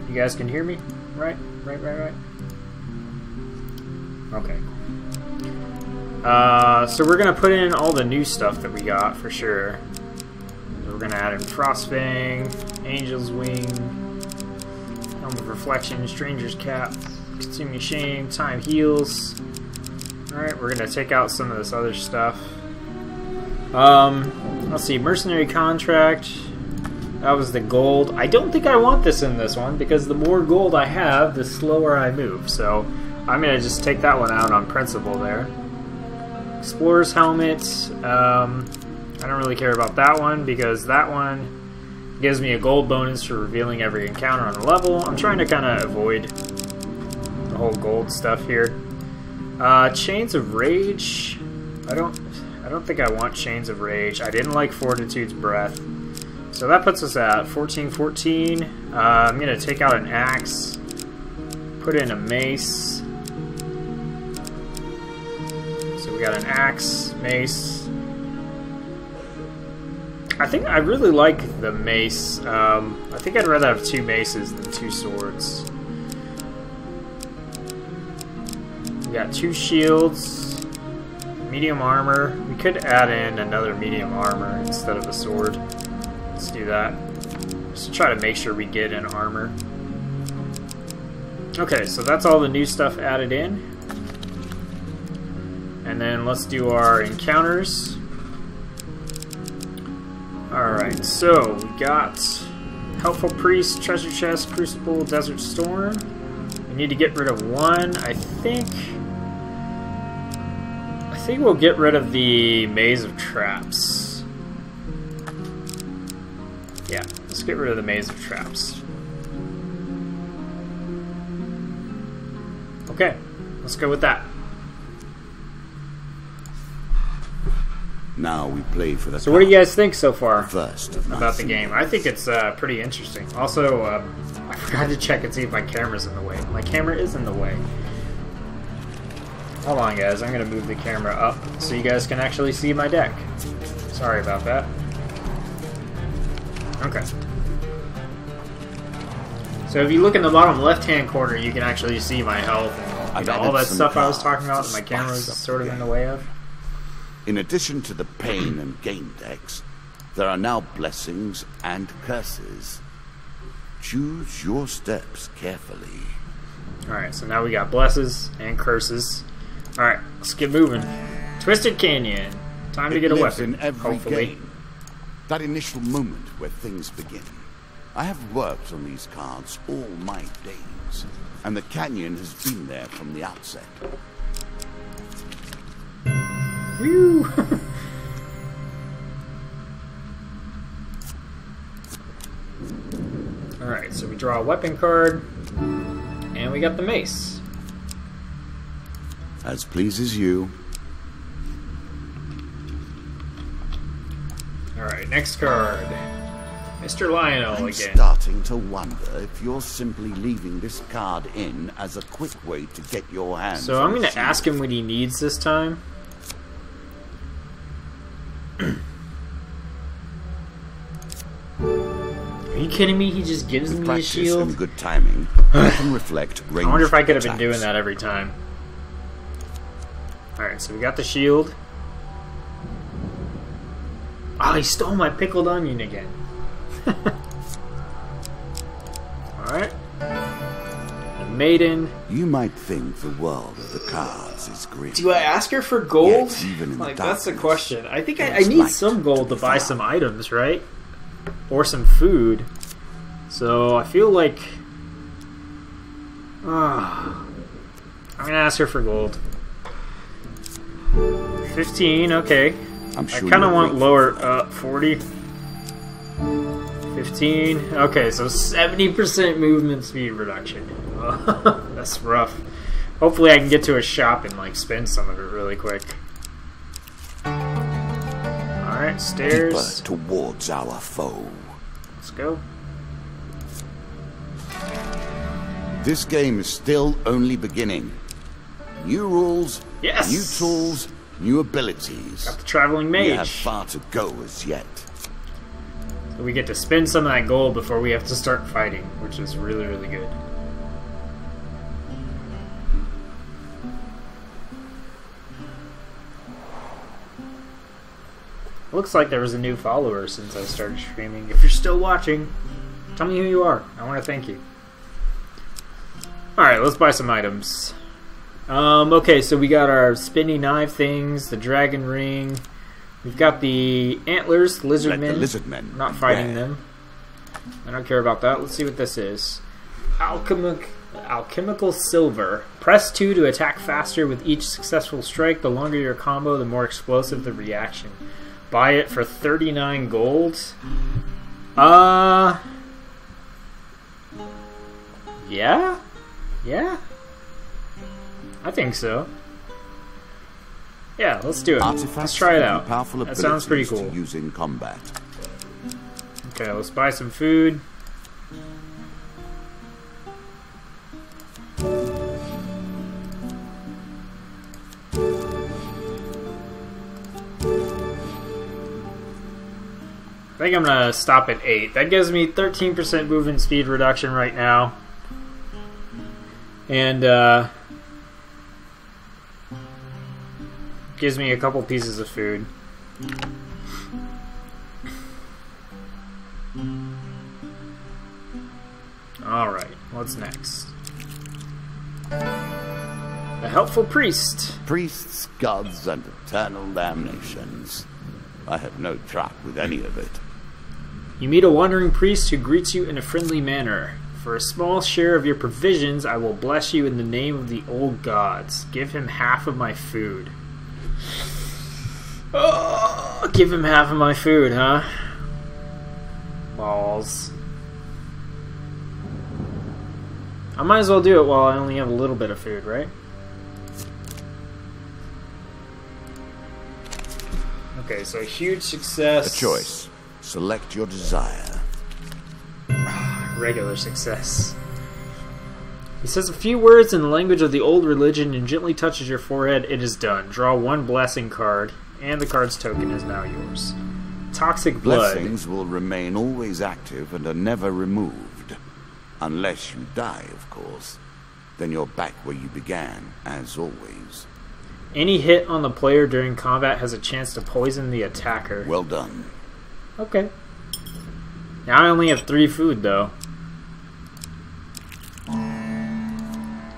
You guys can hear me? Right? Right. Okay. So we're going to put in all the new stuff that we got, for sure. So we're going to add in Frostfang, Angel's Wing, Helm of Reflection, Stranger's Cap, Consuming Shame, Time Heals. Alright, we're going to take out some of this other stuff. Let's see, Mercenary Contract. That was the gold. I don't think I want this in this one, because the more gold I have, the slower I move. So I'm going to just take that one out on principle there. Explorer's Helmet. I don't really care about that one, because that one gives me a gold bonus for revealing every encounter on the level. I'm trying to kind of avoid the whole gold stuff here. Chains of Rage. I don't think I want Chains of Rage. I didn't like Fortitude's Breath. So that puts us at 14-14. I'm going to take out an axe, put in a mace. So we got an axe, mace. I think I really like the mace. I think I'd rather have 2 maces than 2 swords. We got 2 shields. Medium armor. We could add in another medium armor instead of a sword. Let's do that. Just to try to make sure we get in armor. Okay, so that's all the new stuff added in. And then let's do our encounters. Alright, so we got Helpful Priest, Treasure Chest, Crucible, Desert Storm. We need to get rid of one. I think we'll get rid of the Maze of Traps. Yeah, let's get rid of the Maze of Traps. Okay, let's go with that. Now we play for the So what do you guys think so far first about the game? I think it's pretty interesting. Also, I forgot to check and see if my camera's in the way. My camera is in the way. Hold on, guys. I'm going to move the camera up so you guys can actually see my deck. Sorry about that. Okay. So if you look in the bottom left-hand corner, you can actually see my health and all that stuff I was talking about that my camera was sort of in the way of. In addition to the pain and gain decks, there are now blessings and curses. Choose your steps carefully. Alright, so now we got blesses and curses. Alright, let's get moving. Twisted Canyon. Time to get a weapon, in every hopefully. game. That initial moment where things begin. I have worked on these cards all my days, and the canyon has been there from the outset. Woo! Alright, so we draw a weapon card, and we got the mace. As pleases you. Alright, next card. Mr. Lionel I'm again. starting to wonder if you're simply leaving this card in as a quick way to get your hands So I'm on going to shield. ask him what he needs this time. Are you kidding me? He just gives With me a practice shield? and good timing, you can reflect range I wonder if I could have been attacks. doing that every time. Alright, so we got the shield. Oh, he stole my pickled onion again. Alright. The maiden. You might think the world of the cards is green. Do I ask her for gold? Yet, even in Like, the that's the darkness, question. I think I there's need light some gold to be buy found. some items, right? Or some food. So I feel like... I'm gonna ask her for gold. 15, okay. I'm sure I kind of you're want grateful lower, for that. 40. 15. Okay, so 70% movement speed reduction. That's rough. Hopefully I can get to a shop and like spend some of it really quick. Alright, stairs. Deeper towards our foe. Let's go. This game is still only beginning. New rules, Yes! new tools, new abilities. Got the traveling We have mage. far to go as yet. So we get to spend some of that gold before we have to start fighting, which is really, really good. Looks like there was a new follower since I started streaming. If you're still watching, tell me who you are. I want to thank you. Alright, let's buy some items. Okay, so we got our spinny knife things, the dragon ring. We've got the antlers, lizard Let men. the lizard men I'm not fighting beware. them. I don't care about that. Let's see what this is. Alchemical silver. Press 2 to attack faster with each successful strike. The longer your combo, the more explosive the reaction. Buy it for 39 gold. Yeah? Yeah? I think so. Yeah, let's do it. Artifacts Let's try it give you out. Powerful That sounds pretty abilities cool. to use in combat. Okay, let's buy some food. I think I'm gonna stop at 8. That gives me 13% movement speed reduction right now. And gives me a couple pieces of food. Alright, what's next? The Helpful Priest. Priests, gods, and eternal damnations. I have no truck with any of it. You meet a wandering priest who greets you in a friendly manner. For a small share of your provisions, I will bless you in the name of the old gods. Give him half of my food. Oh, give him half of my food, huh? Balls. I might as well do it while I only have a little bit of food, right? Okay, so huge success. A choice. Select your desire. Regular success. He says a few words in the language of the old religion and gently touches your forehead. It is done. Draw one blessing card, and the card's token is now yours. Toxic blood. Blessings will remain always active and are never removed. Unless you die, of course. Then you're back where you began, as always. Any hit on the player during combat has a chance to poison the attacker. Well done. Okay. Now I only have 3 food, though.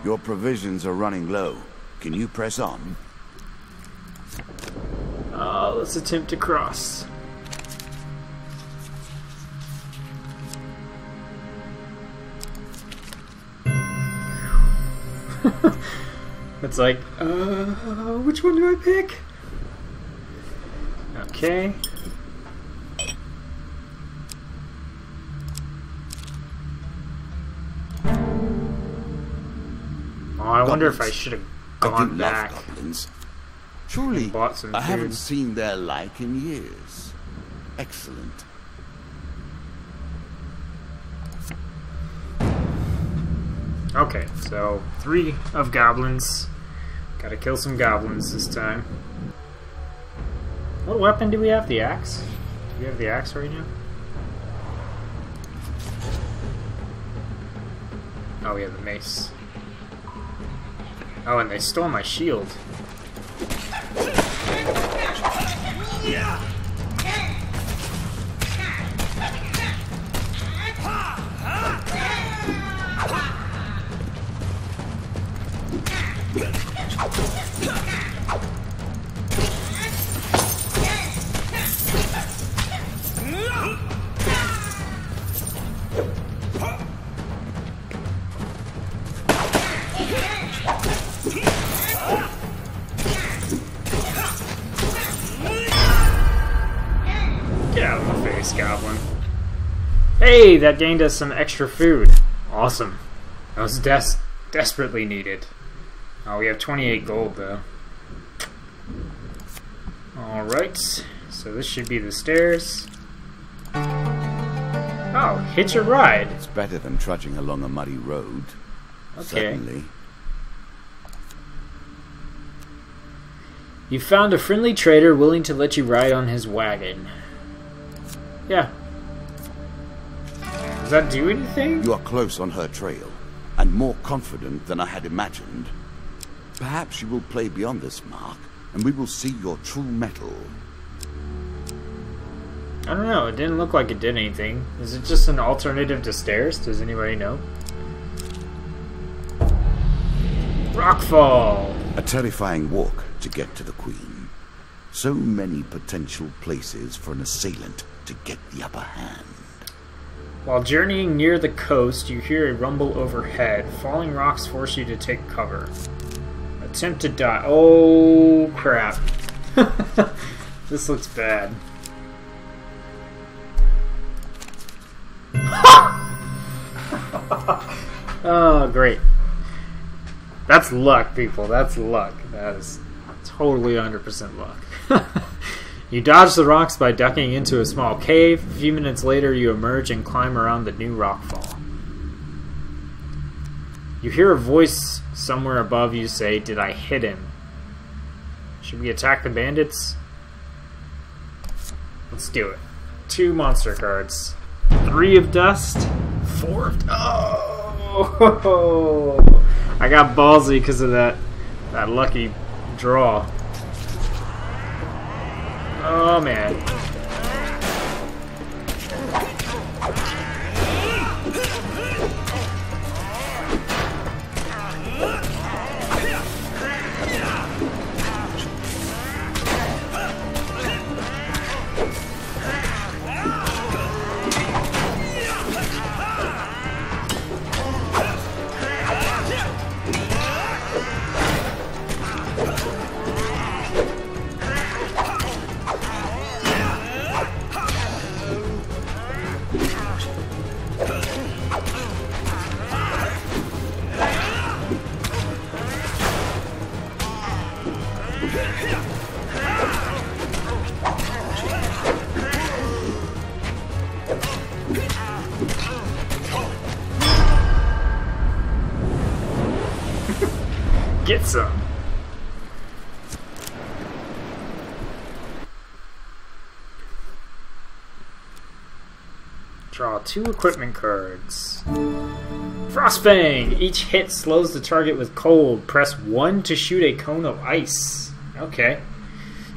Your provisions are running low. Can you press on? Let's attempt to cross. It's like, which one do I pick? Okay. Oh, I wonder if I should have gone back. Goblins. Surely, bought some I food. haven't seen their like in years. Excellent. Okay, so 3 of goblins. Gotta kill some goblins this time. What weapon do we have? The axe? Do we have the axe right now? Oh, we have the mace. Oh, and they stole my shield. Get out of my face, goblin. Hey, that gained us some extra food. Awesome. That was desperately needed. Oh, we have 28 gold, though. Alright, so this should be the stairs. Oh, hitch a ride. It's better than trudging along a muddy road. Okay. Certainly. You found a friendly trader willing to let you ride on his wagon. Yeah. Does that do anything? You are close on her trail, and more confident than I had imagined. Perhaps you will play beyond this mark, and we will see your true mettle. I don't know, it didn't look like it did anything. Is it just an alternative to stairs? Does anybody know? Rockfall! A terrifying walk to get to the Queen. So many potential places for an assailant to get the upper hand. While journeying near the coast, you hear a rumble overhead. Falling rocks force you to take cover. Attempt to die. Oh, crap. This looks bad. Oh, great. That's luck, people. That's luck. That is totally 100% luck. You dodge the rocks by ducking into a small cave. A few minutes later, you emerge and climb around the new rockfall. You hear a voice somewhere above you say, "Did I hit him?" Should we attack the bandits? Let's do it. 2 monster cards. 3 of dust. 4 of... Oh! I got ballsy because of that lucky draw. Oh, man. Get some. Draw 2 equipment cards. Frostbang! Each hit slows the target with cold. Press 1 to shoot a cone of ice. Okay.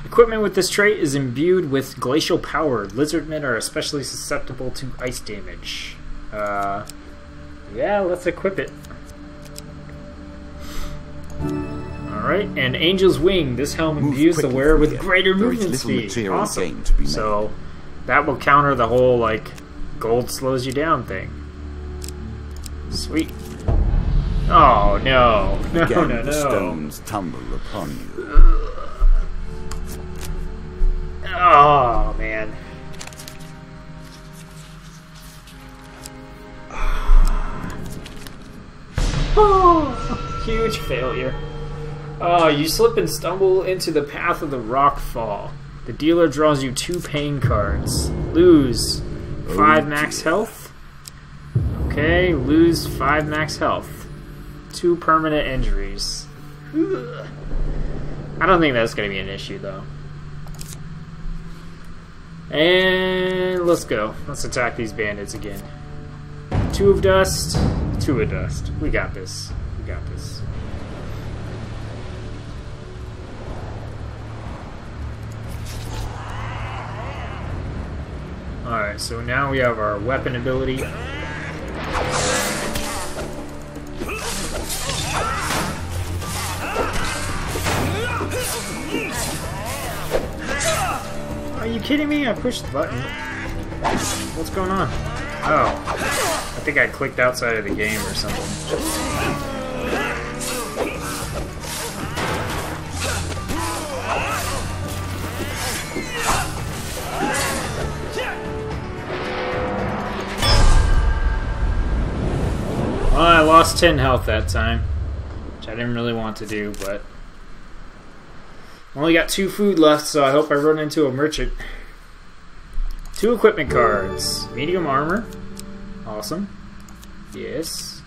Equipment with this trait is imbued with glacial power. Lizardmen are especially susceptible to ice damage. Yeah, let's equip it. Alright, and Angel's Wing. This helm imbues the wearer with greater movement speed. Awesome. So, that will counter the whole, like, gold slows you down thing. Sweet. Oh, no. No, Again, no, no. The stones tumble upon you. Oh, man. Oh, huge failure. Oh, you slip and stumble into the path of the rock fall. The dealer draws you 2 pain cards. Lose 5 max health. Okay, lose 5 max health. 2 permanent injuries. Ugh. I don't think that's going to be an issue, though. And let's go. Let's attack these bandits again. 2 of dust. 2 of dust. We got this. We got this. Alright, so now we have our weapon ability. Are you kidding me? I pushed the button. What's going on? Oh. I think I clicked outside of the game or something. Well, I lost 10 health that time, which I didn't really want to do, but only got 2 food left, so I hope I run into a merchant. 2 equipment cards. Medium armor. Awesome. Yes.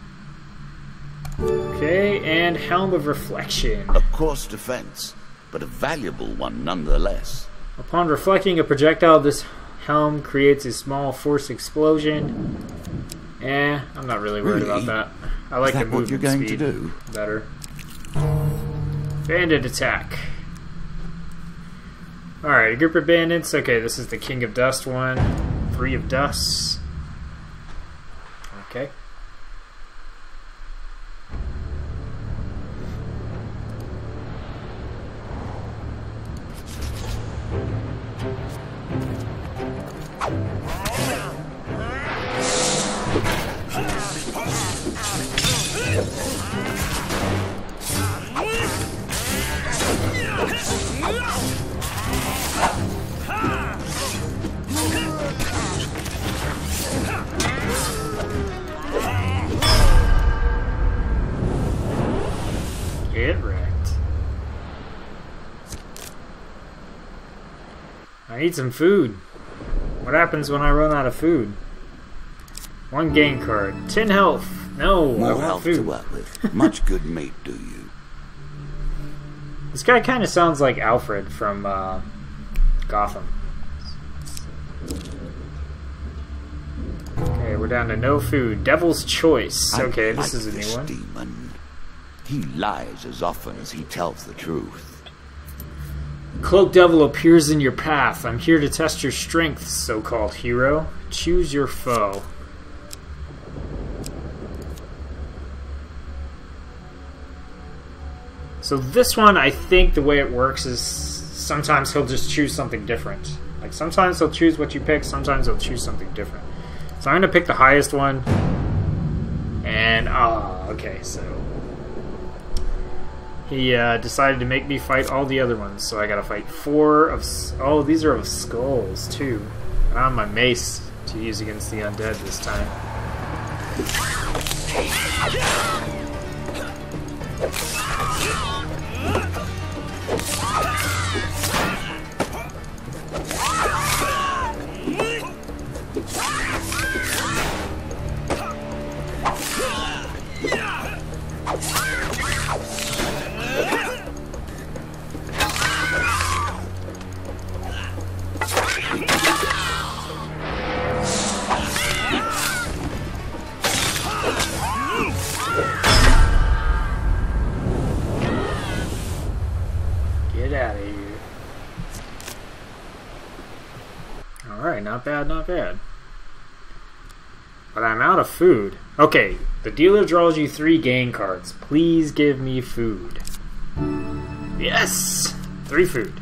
Okay, and Helm of Reflection. A coarse defense, but a valuable one nonetheless. Upon reflecting a projectile, this helm creates a small force explosion. I'm not really worried about that. I like the movement speed better. Bandit attack. Alright, a group of bandits. Okay, this is the King of Dust one. 3 of dust. Okay. Get wrecked. I need some food. What happens when I run out of food? 1 game card. 10 health. No, I More want health food. to work with. Much good may do you. This guy kind of sounds like Alfred from Gotham. Okay, we're down to no food. Devil's Choice. Okay, this is a new one. Demon. He lies as often as he tells the truth. Cloak Devil appears in your path. I'm here to test your strength, so-called hero. Choose your foe. So this one, I think the way it works is sometimes he'll just choose something different. Like sometimes he'll choose what you pick, sometimes he'll choose something different. So I'm going to pick the highest one. And, okay, so he decided to make me fight all the other ones. So I got to fight 4 of... Oh, these are of skulls, too. I have my mace to use against the undead this time. Not bad, not bad. But I'm out of food. Okay, the dealer draws you 3 gain cards. Please give me food. Yes! 3 food.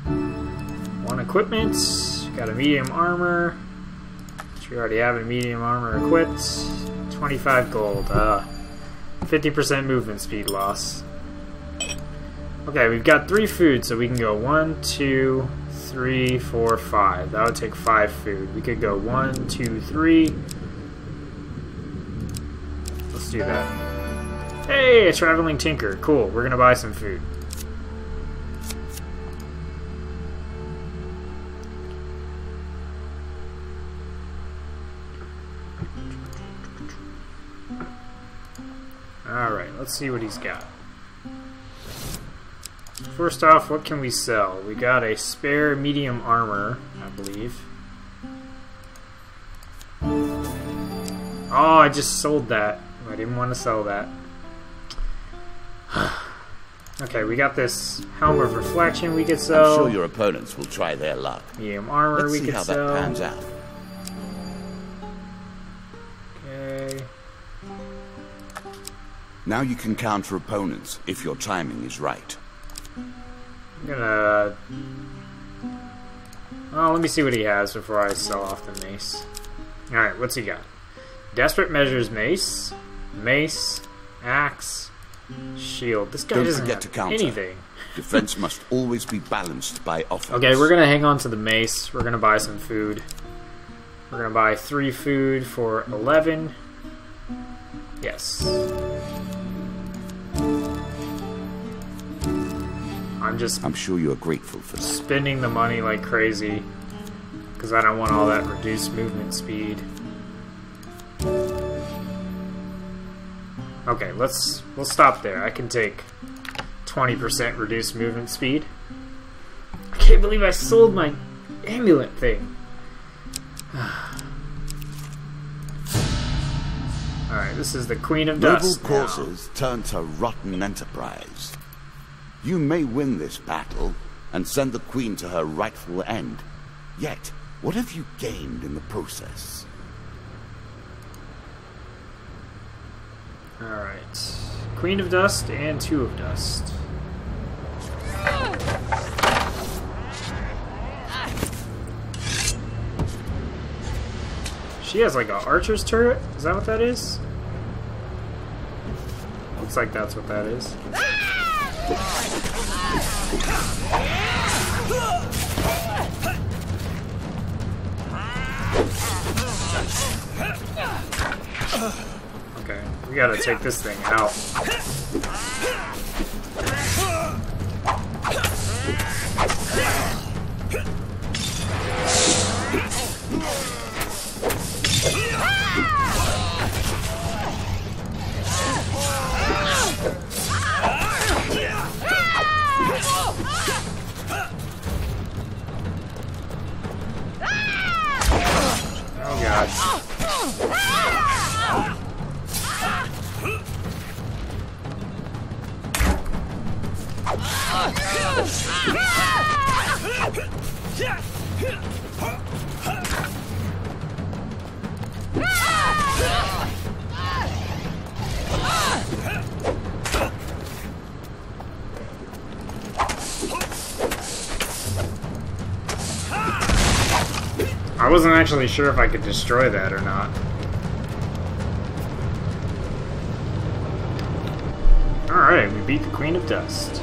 1 equipment. Got a medium armor. Which we already have a medium armor equipped. 25 gold. 50% movement speed loss. Okay, we've got 3 food, so we can go 1, 2, 3, 4, 5. That would take 5 food. We could go 1, 2, 3. Let's do that. Hey, a traveling tinker. Cool. We're gonna buy some food. Alright, let's see what he's got. First off, what can we sell? We got a spare medium armor, I believe. Oh, I just sold that. I didn't want to sell that. Okay, we got this helm of reflection we could sell. I'm sure your opponents will try their luck. Medium armor we could sell. Let's see how that pans out. Okay. Now you can counter opponents if your timing is right. I'm gonna... Oh, let me see what he has before I sell off the mace. Alright, what's he got? Desperate Measures mace, mace, axe, shield. This guy doesn't have anything. Defense must always be balanced by offense. Okay, we're gonna hang on to the mace. We're gonna buy some food. We're gonna buy 3 food for 11. Yes. I'm sure you are grateful for that. Spending the money like crazy because I don't want all that reduced movement speed. Okay, we'll stop there. I can take 20% reduced movement speed. I can't believe I sold my amulet thing. Alright, this is the Queen of Dust. Noble causes turn to rotten enterprise. You may win this battle and send the Queen to her rightful end. Yet, what have you gained in the process? Alright. Queen of Dust and 2 of Dust. She has like an archer's turret? Is that what that is? Looks like that's what that is. Okay, we gotta take this thing out. Oh god. I wasn't actually sure if I could destroy that or not. Alright, we beat the Queen of Dust.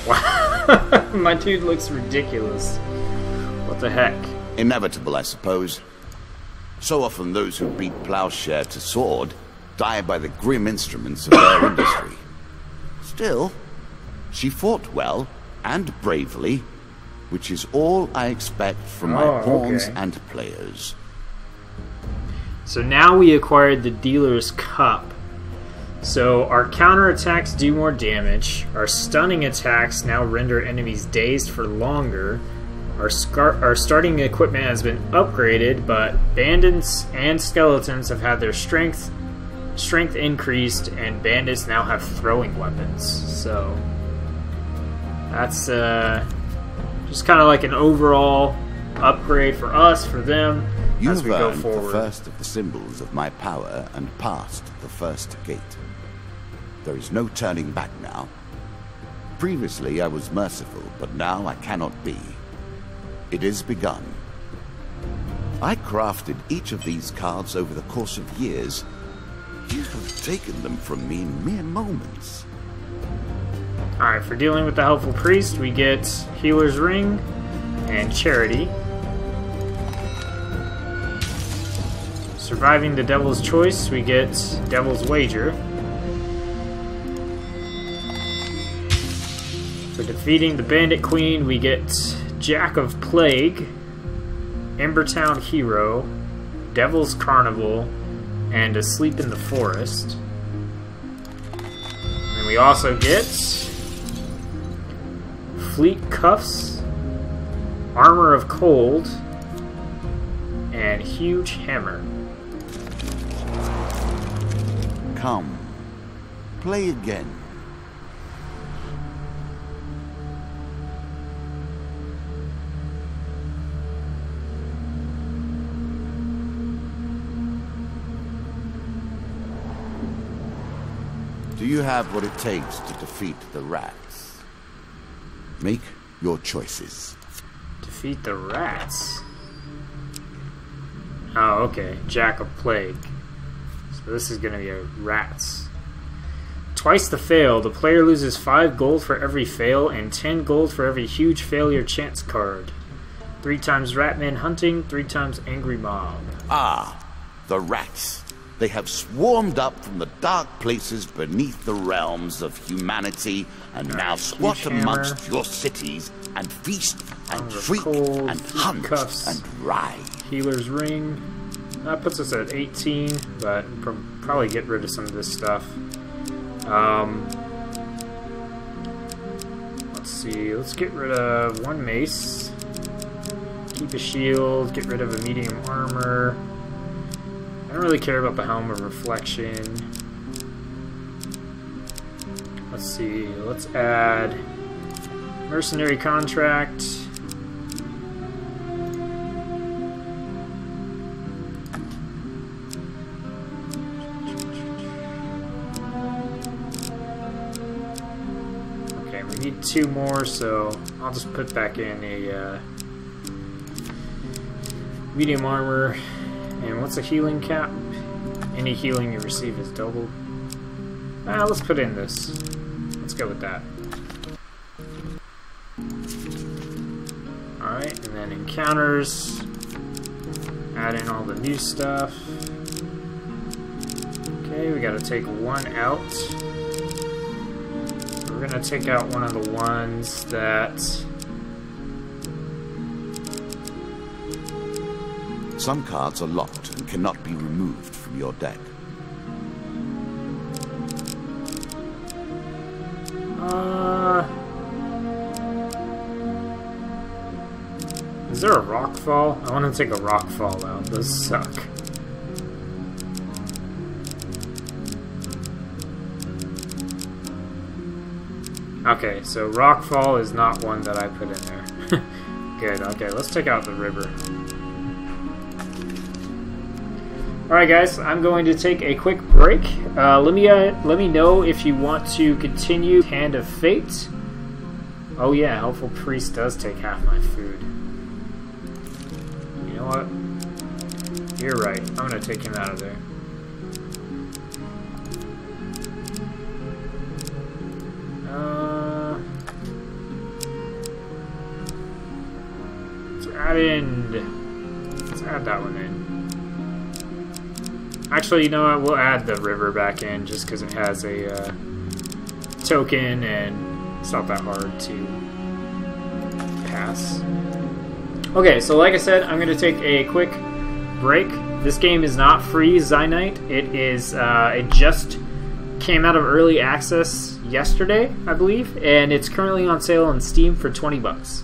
Wow, my dude looks ridiculous. What the heck? Inevitable, I suppose. So often those who beat plowshare to sword die by the grim instruments of their industry. Still, she fought well and bravely, which is all I expect from my pawns and players. So now we acquired the Dealer's Cup. So our counterattacks do more damage, our stunning attacks now render enemies dazed for longer, our starting equipment has been upgraded, but bandits and skeletons have had their strength increased, and bandits now have throwing weapons. So that's just kind of like an overall upgrade for us, for them, You as have we go earned forward. the first of the symbols of my power and passed the first gate. There is no turning back now. Previously I was merciful, but now I cannot be. It is begun. I crafted each of these cards over the course of years. You have taken them from me in mere moments. Alright, for dealing with the helpful priest, we get Healer's Ring and Charity. Surviving the Devil's Choice, we get Devil's Wager. For defeating the Bandit Queen, we get Jack of Plague, Embertown Hero, Devil's Carnival, and Asleep in the Forest. And we also get Fleet Cuffs, Armor of Cold, and Huge Hammer. Come, play again. Do you have what it takes to defeat the rats? Make your choices. Defeat the rats. Oh, okay. Jack of Plague. So this is going to be a rats. Twice the fail. The player loses 5 gold for every fail and 10 gold for every huge failure chance card. 3 times Ratman Hunting, 3 times Angry Mob. Ah, the rats. They have swarmed up from the dark places beneath the realms of humanity and now squat Hammer. amongst your cities and feast and Armor of shriek Cold, and Fleet hunt Cuffs. and ride. Healer's Ring. That puts us at 18, but probably get rid of some of this stuff. Let's see. Let's get rid of 1 mace. Keep a shield. Get rid of a medium armor. I don't really care about the Helm of Reflection. Let's see. Let's add Mercenary Contract. Okay, we need 2 more, so I'll just put back in a medium armor. And what's a healing cap? Any healing you receive is doubled. Let's put in this. Let's go with that. Alright, and then encounters. Add in all the new stuff. Okay, we gotta take 1 out. We're gonna take out one of the ones that... Some cards are locked and cannot be removed from your deck. Is there a rockfall? I want to take a rockfall out. Those suck. Okay, so rockfall is not one that I put in there. Good. Okay, let's take out the river. Alright guys, I'm going to take a quick break. Let me know if you want to continue Hand of Fate. Oh yeah, Helpful Priest does take half my food. You know what? You're right. I'm going to take him out of there. Let's add that one in. Actually, you know what? We'll add the river back in just because it has a token and it's not that hard to pass. Okay, so like I said, I'm going to take a quick break. This game is not free, Zynite. It is. It just came out of early access yesterday, I believe, and it's currently on sale on Steam for $20.